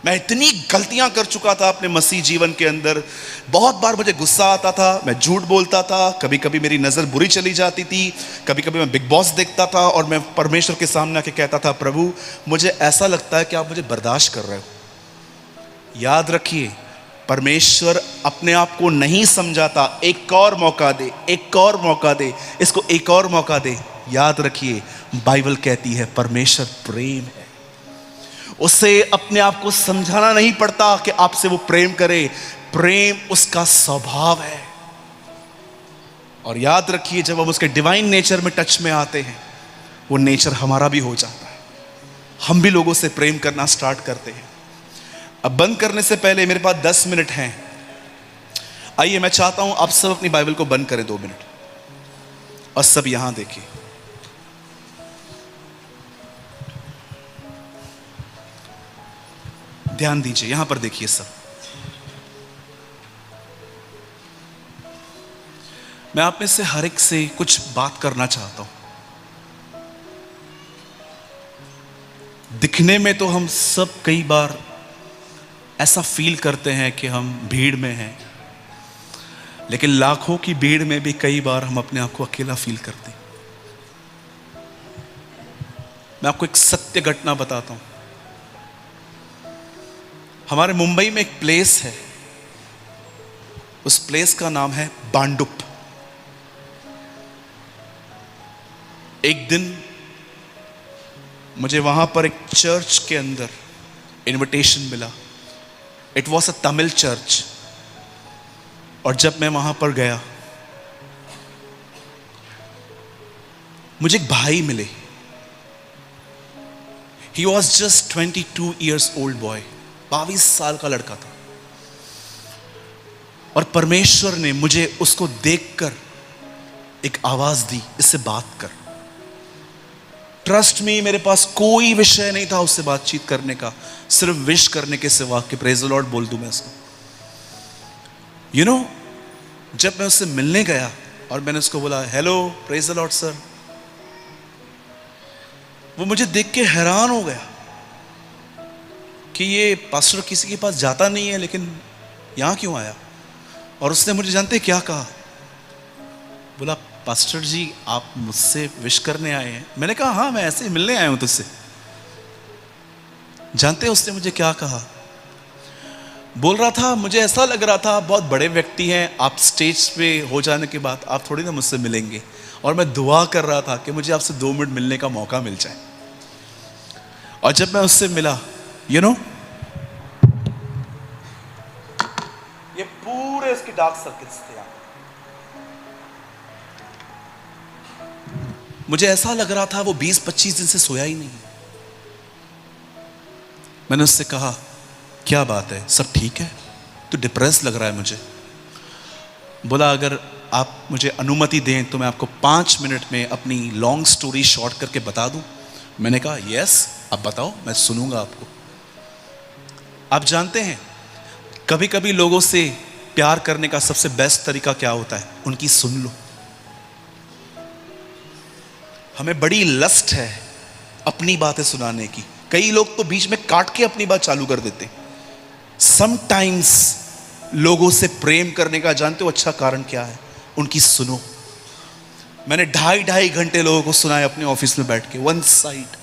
मैं इतनी गलतियां कर चुका था अपने मसीह जीवन के अंदर। बहुत बार मुझे गुस्सा आता था, मैं झूठ बोलता था, कभी कभी मेरी नजर बुरी चली जाती थी, कभी कभी मैं बिग बॉस देखता था और मैं परमेश्वर के सामने आके कहता था, प्रभु मुझे ऐसा लगता है कि आप मुझे बर्दाश्त कर रहे हो। याद रखिए, परमेश्वर अपने आप को नहीं समझाता। एक और मौका दे, एक और मौका दे, इसको एक और मौका दे। याद रखिए, बाइबल कहती है परमेश्वर प्रेम है। उसे अपने आप को समझाना नहीं पड़ता कि आपसे वो प्रेम करे। प्रेम उसका स्वभाव है। और याद रखिए, जब हम उसके डिवाइन नेचर में टच में आते हैं, वो नेचर हमारा भी हो जाता है। हम भी लोगों से प्रेम करना स्टार्ट करते हैं। अब बंद करने से पहले मेरे पास 10 मिनट हैं। आइए, मैं चाहता हूं आप सब अपनी बाइबल को बंद करें 2 मिनट और सब यहां देखिए। ध्यान दीजिए, यहां पर देखिए सब। मैं आप में से हर एक से कुछ बात करना चाहता हूं। दिखने में तो हम सब कई बार ऐसा फील करते हैं कि हम भीड़ में हैं, लेकिन लाखों की भीड़ में भी कई बार हम अपने आप को अकेला फील करते हैं। मैं आपको एक सत्य घटना बताता हूं। हमारे मुंबई में एक प्लेस है, उस प्लेस का नाम है बांडुप। एक दिन मुझे वहां पर एक चर्च के अंदर इनविटेशन मिला। It was a Tamil church. और जब मैं वहां पर गया, मुझे एक भाई मिले। He was just 22 years old boy, 22 साल का लड़का था। और परमेश्वर ने मुझे उसको देखकर एक आवाज दी, इससे बात कर। ट्रस्ट मी, मेरे पास कोई विषय नहीं था उससे बातचीत करने का, सिर्फ विश करने के सिवा कि प्रेज द लॉर्ड बोल दूं मैं उसको। यू नो, जब मैं उससे मिलने गया और मैंने उसको बोला, hello praise the Lord sir, वो मुझे देख के हैरान हो गया कि ये पास्टर किसी के पास जाता नहीं है, लेकिन यहां क्यों आया। और उसने मुझे जानते क्या कहा, बोला पास्टर जी आप मुझसे विश करने आए हैं। मैंने कहा हाँ, मैं ऐसे ही मिलने आया हूं तुझसे। जानते हैं उसने मुझे क्या कहा? बोल रहा था, मुझे ऐसा लग रहा था बहुत बड़े व्यक्ति हैं, आप स्टेज पे हो जाने के बाद आप थोड़ी ना मुझसे मिलेंगे, और मैं दुआ कर रहा था कि मुझे आपसे 2 मिनट मिलने का मौका मिल जाए। और जब मैं उससे मिला, यू नो, ये पूरे इसके डार्क सर्किल्स थे। मुझे ऐसा लग रहा था वो 20-25 दिन से सोया ही नहीं। मैंने उससे कहा क्या बात है, सब ठीक है? तो डिप्रेस लग रहा है मुझे। बोला अगर आप मुझे अनुमति दें तो मैं आपको 5 मिनट में अपनी लॉन्ग स्टोरी शॉर्ट करके बता दूं। मैंने कहा यस, आप बताओ, मैं सुनूंगा आपको। आप जानते हैं कभी कभी लोगों से प्यार करने का सबसे बेस्ट तरीका क्या होता है? उनकी सुन लो। हमें बड़ी लस्ट है अपनी बातें सुनाने की। कई लोग तो बीच में काट के अपनी बात चालू कर देते। समटाइम्स लोगों से प्रेम करने का जानते हो अच्छा कारण क्या है? उनकी सुनो। मैंने 2.5 घंटे लोगों को सुनाया अपने ऑफिस में बैठ के, वन साइड।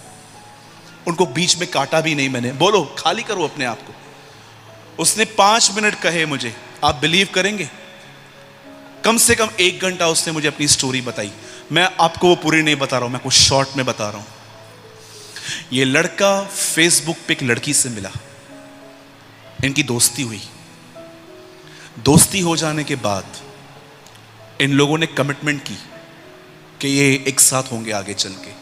उनको बीच में काटा भी नहीं मैंने। बोलो, खाली करो अपने आप को। उसने 5 मिनट कहे मुझे, आप बिलीव करेंगे? कम से कम 1 घंटा उसने मुझे अपनी स्टोरी बताई। मैं आपको वो पूरी नहीं बता रहा हूं, मैं कुछ शॉर्ट में बता रहा हूं। ये लड़का फेसबुक पे एक लड़की से मिला, इनकी दोस्ती हुई। दोस्ती हो जाने के बाद इन लोगों ने कमिटमेंट की कि ये एक साथ होंगे आगे चल के।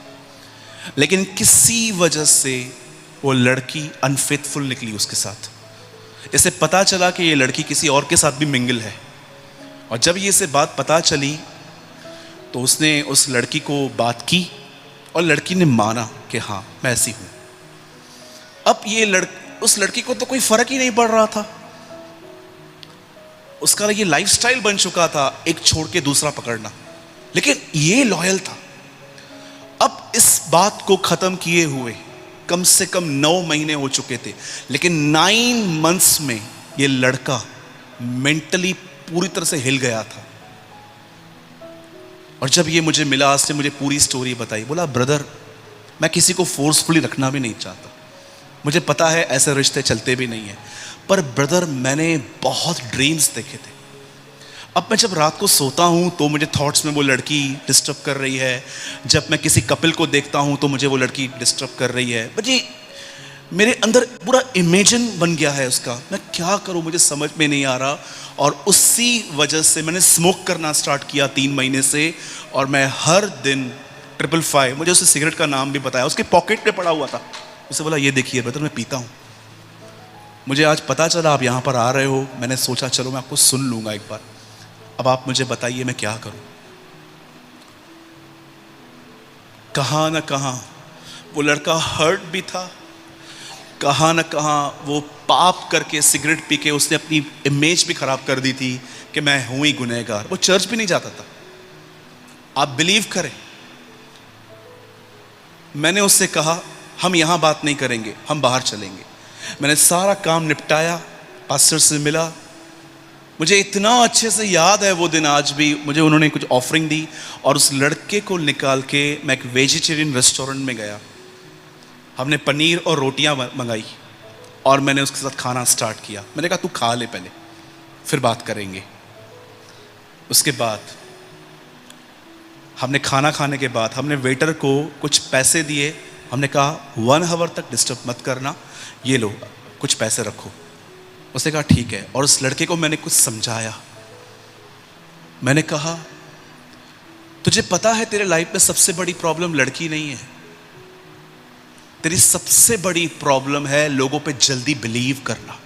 लेकिन किसी वजह से वो लड़की अनफेथफुल निकली उसके साथ। इसे पता चला कि ये लड़की किसी और के साथ भी मिंगल है। और जब ये से बात पता चली तो उसने उस लड़की को बात की और लड़की ने माना कि हाँ मैं ऐसी हूं। अब ये उस लड़की को तो कोई फर्क ही नहीं पड़ रहा था। उसका ये लाइफस्टाइल बन चुका था, एक छोड़ के दूसरा पकड़ना। लेकिन ये लॉयल था। अब इस बात को खत्म किए हुए कम से कम 9 महीने हो चुके थे, लेकिन 9 मंथ्स में ये लड़का मेंटली पूरी तरह से हिल गया था। और जब ये मुझे मिला, उसने मुझे पूरी स्टोरी बताई। बोला ब्रदर, मैं किसी को फोर्सफुली रखना भी नहीं चाहता, मुझे पता है ऐसे रिश्ते चलते भी नहीं है, पर ब्रदर मैंने बहुत ड्रीम्स देखे थे। अब मैं जब रात को सोता हूं तो मुझे थॉट्स में वो लड़की डिस्टर्ब कर रही है। जब मैं किसी कपल को देखता हूं तो मुझे वो लड़की डिस्टर्ब कर रही है। मुझे मेरे अंदर पूरा इमेजिन बन गया है उसका। मैं क्या करूं, मुझे समझ में नहीं आ रहा। और उसी वजह से मैंने स्मोक करना स्टार्ट किया 3 महीने से। और मैं हर दिन 555, मुझे उसे सिगरेट का नाम भी बताया, उसके पॉकेट में पड़ा हुआ था। उसे बोला ये देखिए ब्रदर, मैं पीता हूं। मुझे आज पता चला आप यहां पर आ रहे हो, मैंने सोचा चलो मैं आपको सुन लूंगा एक बार। अब आप मुझे बताइए मैं क्या करूं। कहां ना कहां वो लड़का हर्ट भी था, कहां ना कहां वो पाप करके सिगरेट पी के उसने अपनी इमेज भी खराब कर दी थी कि मैं हूं ही गुनहगार। वो चर्च भी नहीं जाता था। आप बिलीव करें, मैंने उससे कहा हम यहां बात नहीं करेंगे, हम बाहर चलेंगे। मैंने सारा काम निपटाया, पास्टर से मिला। मुझे इतना अच्छे से याद है वो दिन आज भी। मुझे उन्होंने कुछ ऑफरिंग दी और उस लड़के को निकाल के मैं एक वेजिटेरियन रेस्टोरेंट में गया। हमने पनीर और रोटियां मंगाई और मैंने उसके साथ खाना स्टार्ट किया। मैंने कहा तू खा ले पहले, फिर बात करेंगे। उसके बाद हमने खाना खाने के बाद हमने वेटर को कुछ पैसे दिए। हमने कहा 1 आवर तक डिस्टर्ब मत करना, ये लो कुछ पैसे रखो। उसने कहा ठीक है। और उस लड़के को मैंने कुछ समझाया। मैंने कहा तुझे पता है तेरे लाइफ में सबसे बड़ी प्रॉब्लम लड़की नहीं है, तेरी सबसे बड़ी प्रॉब्लम है लोगों पे जल्दी बिलीव करना।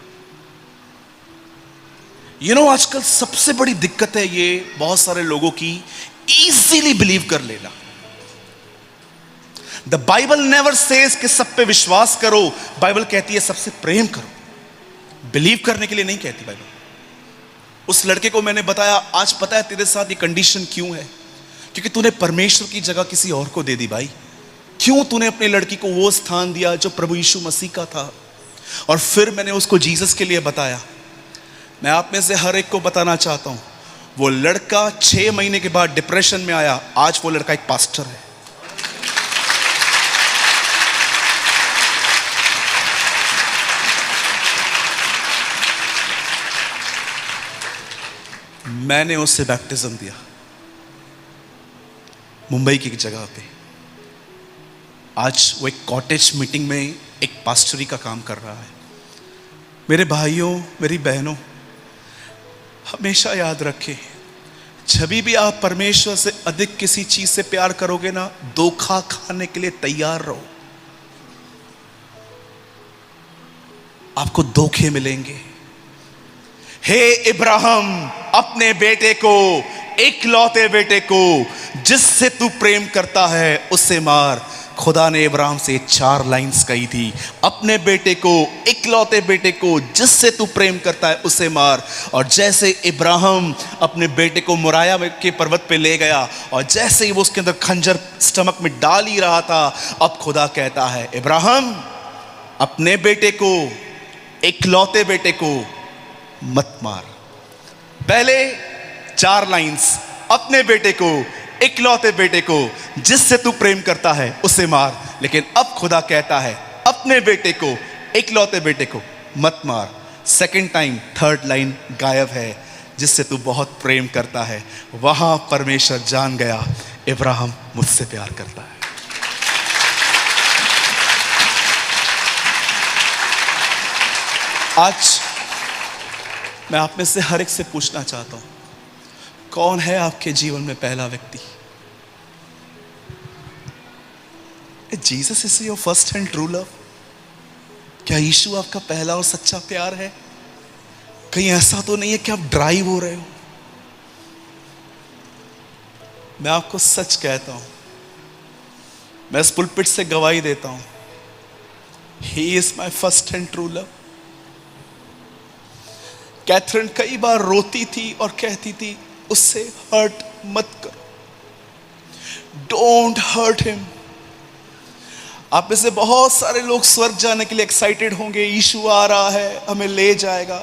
आजकल सबसे बड़ी दिक्कत है ये बहुत सारे लोगों की, इजीली बिलीव कर लेना। द बाइबल नेवर सेज कि सब पे विश्वास करो, बाइबल कहती है सबसे प्रेम करो। बिलीव करने के लिए नहीं कहती बाइबल। उस लड़के को मैंने बताया आज पता है तेरे साथ ये कंडीशन क्यों है, क्योंकि तूने परमेश्वर की जगह किसी और को दे दी भाई। क्यों तूने अपनी लड़की को वो स्थान दिया जो प्रभु यीशु मसीह का था। और फिर मैंने उसको जीसस के लिए बताया। मैं आप में से हर एक को बताना चाहता हूं, वो लड़का 6 महीने के बाद डिप्रेशन में आया, आज वो लड़का एक पास्टर है। मैंने उसे बैप्टिज्म दिया मुंबई की एक जगह पे। आज वो एक कॉटेज मीटिंग में एक पास्टरी का काम कर रहा है। मेरे भाइयों मेरी बहनों, हमेशा याद रखें, जब भी आप परमेश्वर से अधिक किसी चीज से प्यार करोगे ना, धोखा खाने के लिए तैयार रहो। आपको धोखे मिलेंगे। हे इब्राहिम, अपने बेटे को, इकलौते बेटे को जिससे तू प्रेम करता है उसे मार। खुदा ने इब्राहिम से 4 लाइंस कही थी, अपने बेटे को, इकलौते बेटे को जिससे तू प्रेम करता है उसे मार। और जैसे इब्राहिम अपने बेटे को मोरिया के पर्वत पे ले गया और जैसे ही वो उसके अंदर खंजर स्टमक में डाल ही रहा था, अब खुदा कहता है इब्राहिम अपने बेटे को, इकलौते बेटे को मत मार। पहले 4 लाइंस, अपने बेटे को, इकलौते बेटे को जिससे तू प्रेम करता है उसे मार। लेकिन अब खुदा कहता है अपने बेटे को, इकलौते बेटे को मत मार। सेकंड टाइम 3rd लाइन गायब है, जिससे तू बहुत प्रेम करता है। वहां परमेश्वर जान गया इब्राहिम मुझसे प्यार करता है। आज मैं आप में से हर एक से पूछना चाहता हूं, कौन है आपके जीवन में पहला व्यक्ति? Jesus is your first and true love. क्या यीशु आपका पहला और सच्चा प्यार है? कहीं ऐसा तो नहीं है कि आप ड्राइव हो रहे हो? मैं आपको सच कहता हूं, मैं इस पुलपिट से गवाही देता हूं, he is my first and true love. Catherine कई बार रोती थी और कहती थी उससे हर्ट मत करो, डोंट हर्ट हिम। आप में से बहुत सारे लोग स्वर्ग जाने के लिए एक्साइटेड होंगे, यीशु आ रहा है हमें ले जाएगा।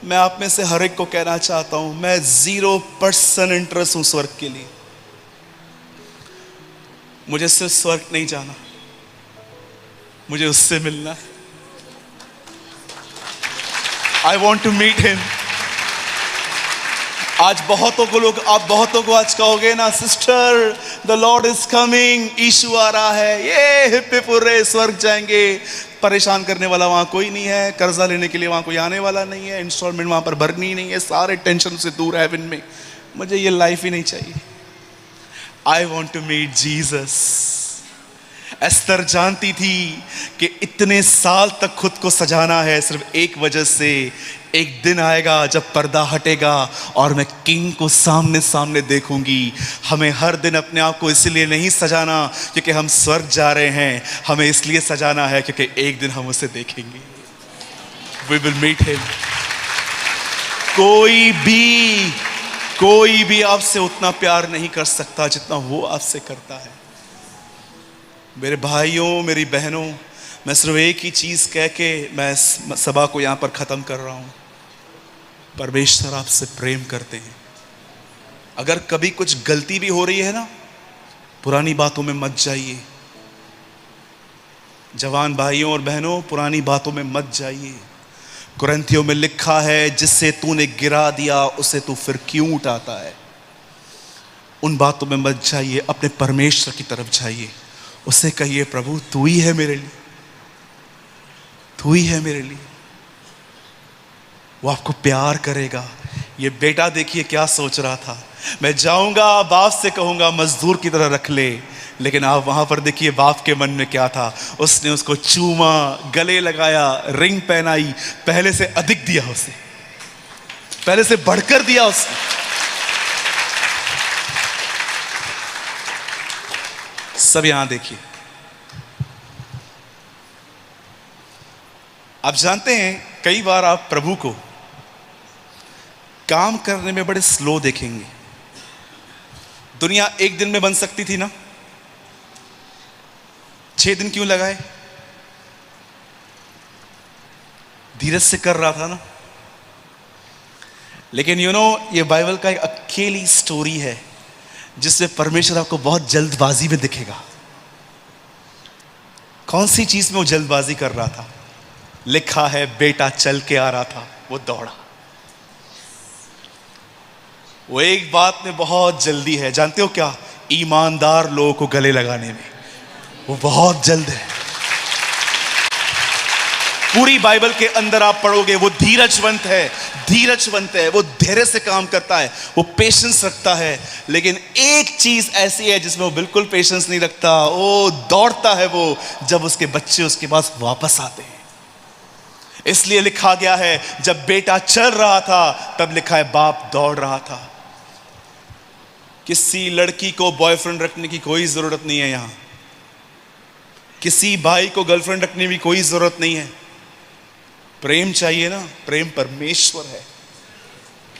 मैं आप में से हर एक को कहना चाहता हूं, मैं 0% इंटरेस्ट हूं स्वर्ग के लिए। मुझे सिर्फ स्वर्ग नहीं जाना, मुझे उससे मिलना है। I want to meet him. आज बहुतों को आज कहोगे ना, sister the Lord is coming, Yeshu आ रहा है, ये हिप्पी पूरे स्वर्ग जाएंगे। परेशान करने वाला वहां कोई नहीं है, कर्जा लेने के लिए वहां कोई आने वाला नहीं है, इंस्टॉलमेंट वहां पर भरनी नहीं है, सारे टेंशन से दूर है हेवन में। मुझे ये लाइफ ही नहीं चाहिए। I want to meet Jesus. Esther जानती थी कि इतने साल तक खुद को सजाना है सिर्फ एक वजह से, एक दिन आएगा जब पर्दा हटेगा और मैं किंग को सामने सामने देखूंगी। हमें हर दिन अपने आप को इसलिए नहीं सजाना क्योंकि हम स्वर्ग जा रहे हैं, हमें इसलिए सजाना है क्योंकि एक दिन हम उसे देखेंगे। We will meet him। कोई भी आपसे उतना प्यार नहीं कर सकता जितना वो आपसे करता है। मेरे भाइयों मेरी बहनों, मैं सिर्फ एक ही चीज कह के मैं इस सभा को यहां पर खत्म कर रहा हूं। परमेश्वर आपसे प्रेम करते हैं। अगर कभी कुछ गलती भी हो रही है ना, पुरानी बातों में मत जाइए। जवान भाइयों और बहनों, पुरानी बातों में मत जाइए। कुरिन्थियों में लिखा है, जिससे तूने गिरा दिया उसे तू फिर क्यों उठाता है? उन बातों में मत जाइए, अपने परमेश्वर की तरफ जाइए। उससे कहिए, प्रभु तू ही है मेरे लिए, तू ही है मेरे लिए। वो आपको प्यार करेगा। ये बेटा देखिए क्या सोच रहा था, मैं जाऊंगा बाप से कहूंगा मजदूर की तरह रख ले, लेकिन आप वहां पर देखिए बाप के मन में क्या था। उसने उसको चूमा, गले लगाया, रिंग पहनाई, पहले से अधिक दिया उसे, पहले से बढ़कर दिया उसने। सब यहां देखिए। आप जानते हैं कई बार आप प्रभु को काम करने में बड़े स्लो देखेंगे। दुनिया एक दिन में बन सकती थी ना, 6 दिन क्यों लगाए? धीरज से कर रहा था ना। लेकिन ये बाइबल का एक अकेली स्टोरी है जिसमें परमेश्वर आपको बहुत जल्दबाजी में दिखेगा। कौन सी चीज में वो जल्दबाजी कर रहा था? लिखा है बेटा चल के आ रहा था, वो दौड़ा। वो एक बात में बहुत जल्दी है, जानते हो क्या? ईमानदार लोगों को गले लगाने में वो बहुत जल्द है। पूरी बाइबल के अंदर आप पढ़ोगे वो धीरजवंत है, धीरजवंत है, वो धैर्य से काम करता है, वो पेशेंस रखता है। लेकिन एक चीज ऐसी है जिसमें वो बिल्कुल पेशेंस नहीं रखता, वो दौड़ता है वो जब उसके बच्चे उसके पास वापस आते हैं। इसलिए लिखा गया है जब बेटा चल रहा था तब लिखा है बाप दौड़ रहा था। किसी लड़की को बॉयफ्रेंड रखने की कोई जरूरत नहीं है यहां, किसी भाई को गर्लफ्रेंड रखने की कोई जरूरत नहीं है। प्रेम चाहिए ना, प्रेम परमेश्वर है।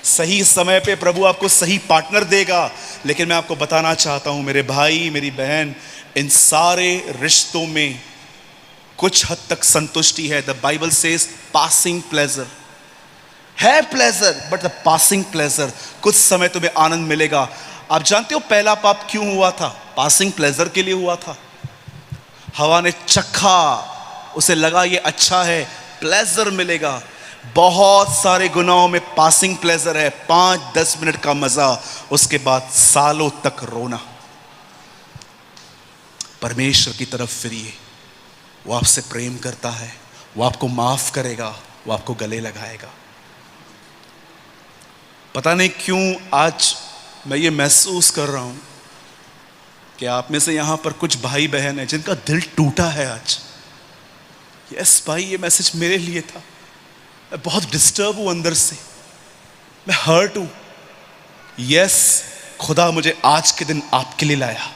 सही समय पे प्रभु आपको सही पार्टनर देगा। लेकिन मैं आपको बताना चाहता हूं मेरे भाई मेरी बहन, इन सारे रिश्तों में कुछ हद तक संतुष्टि है। The Bible says passing pleasure है, pleasure but the passing pleasure, कुछ समय तुम्हें आनंद मिलेगा। आप जानते हो पहला पाप क्यों हुआ था? पासिंग प्लेजर के लिए हुआ था। हवा ने चखा, उसे लगा ये अच्छा है, प्लेजर मिलेगा। बहुत सारे गुनाहों में पासिंग प्लेजर है, 5-10 मिनट का मजा, उसके बाद सालों तक रोना। परमेश्वर की तरफ फिरिए, वो आपसे प्रेम करता है, वो आपको माफ करेगा, वो आपको गले लगाएगा। पता नहीं क्यों आज मैं ये महसूस कर रहा हूं कि आप में से यहां पर कुछ भाई बहन हैं जिनका दिल टूटा है आज। यस भाई, ये मैसेज मेरे लिए था। मैं बहुत डिस्टर्ब हूं अंदर से, मैं हर्ट हूं। यस, खुदा मुझे आज के दिन आपके लिए लाया।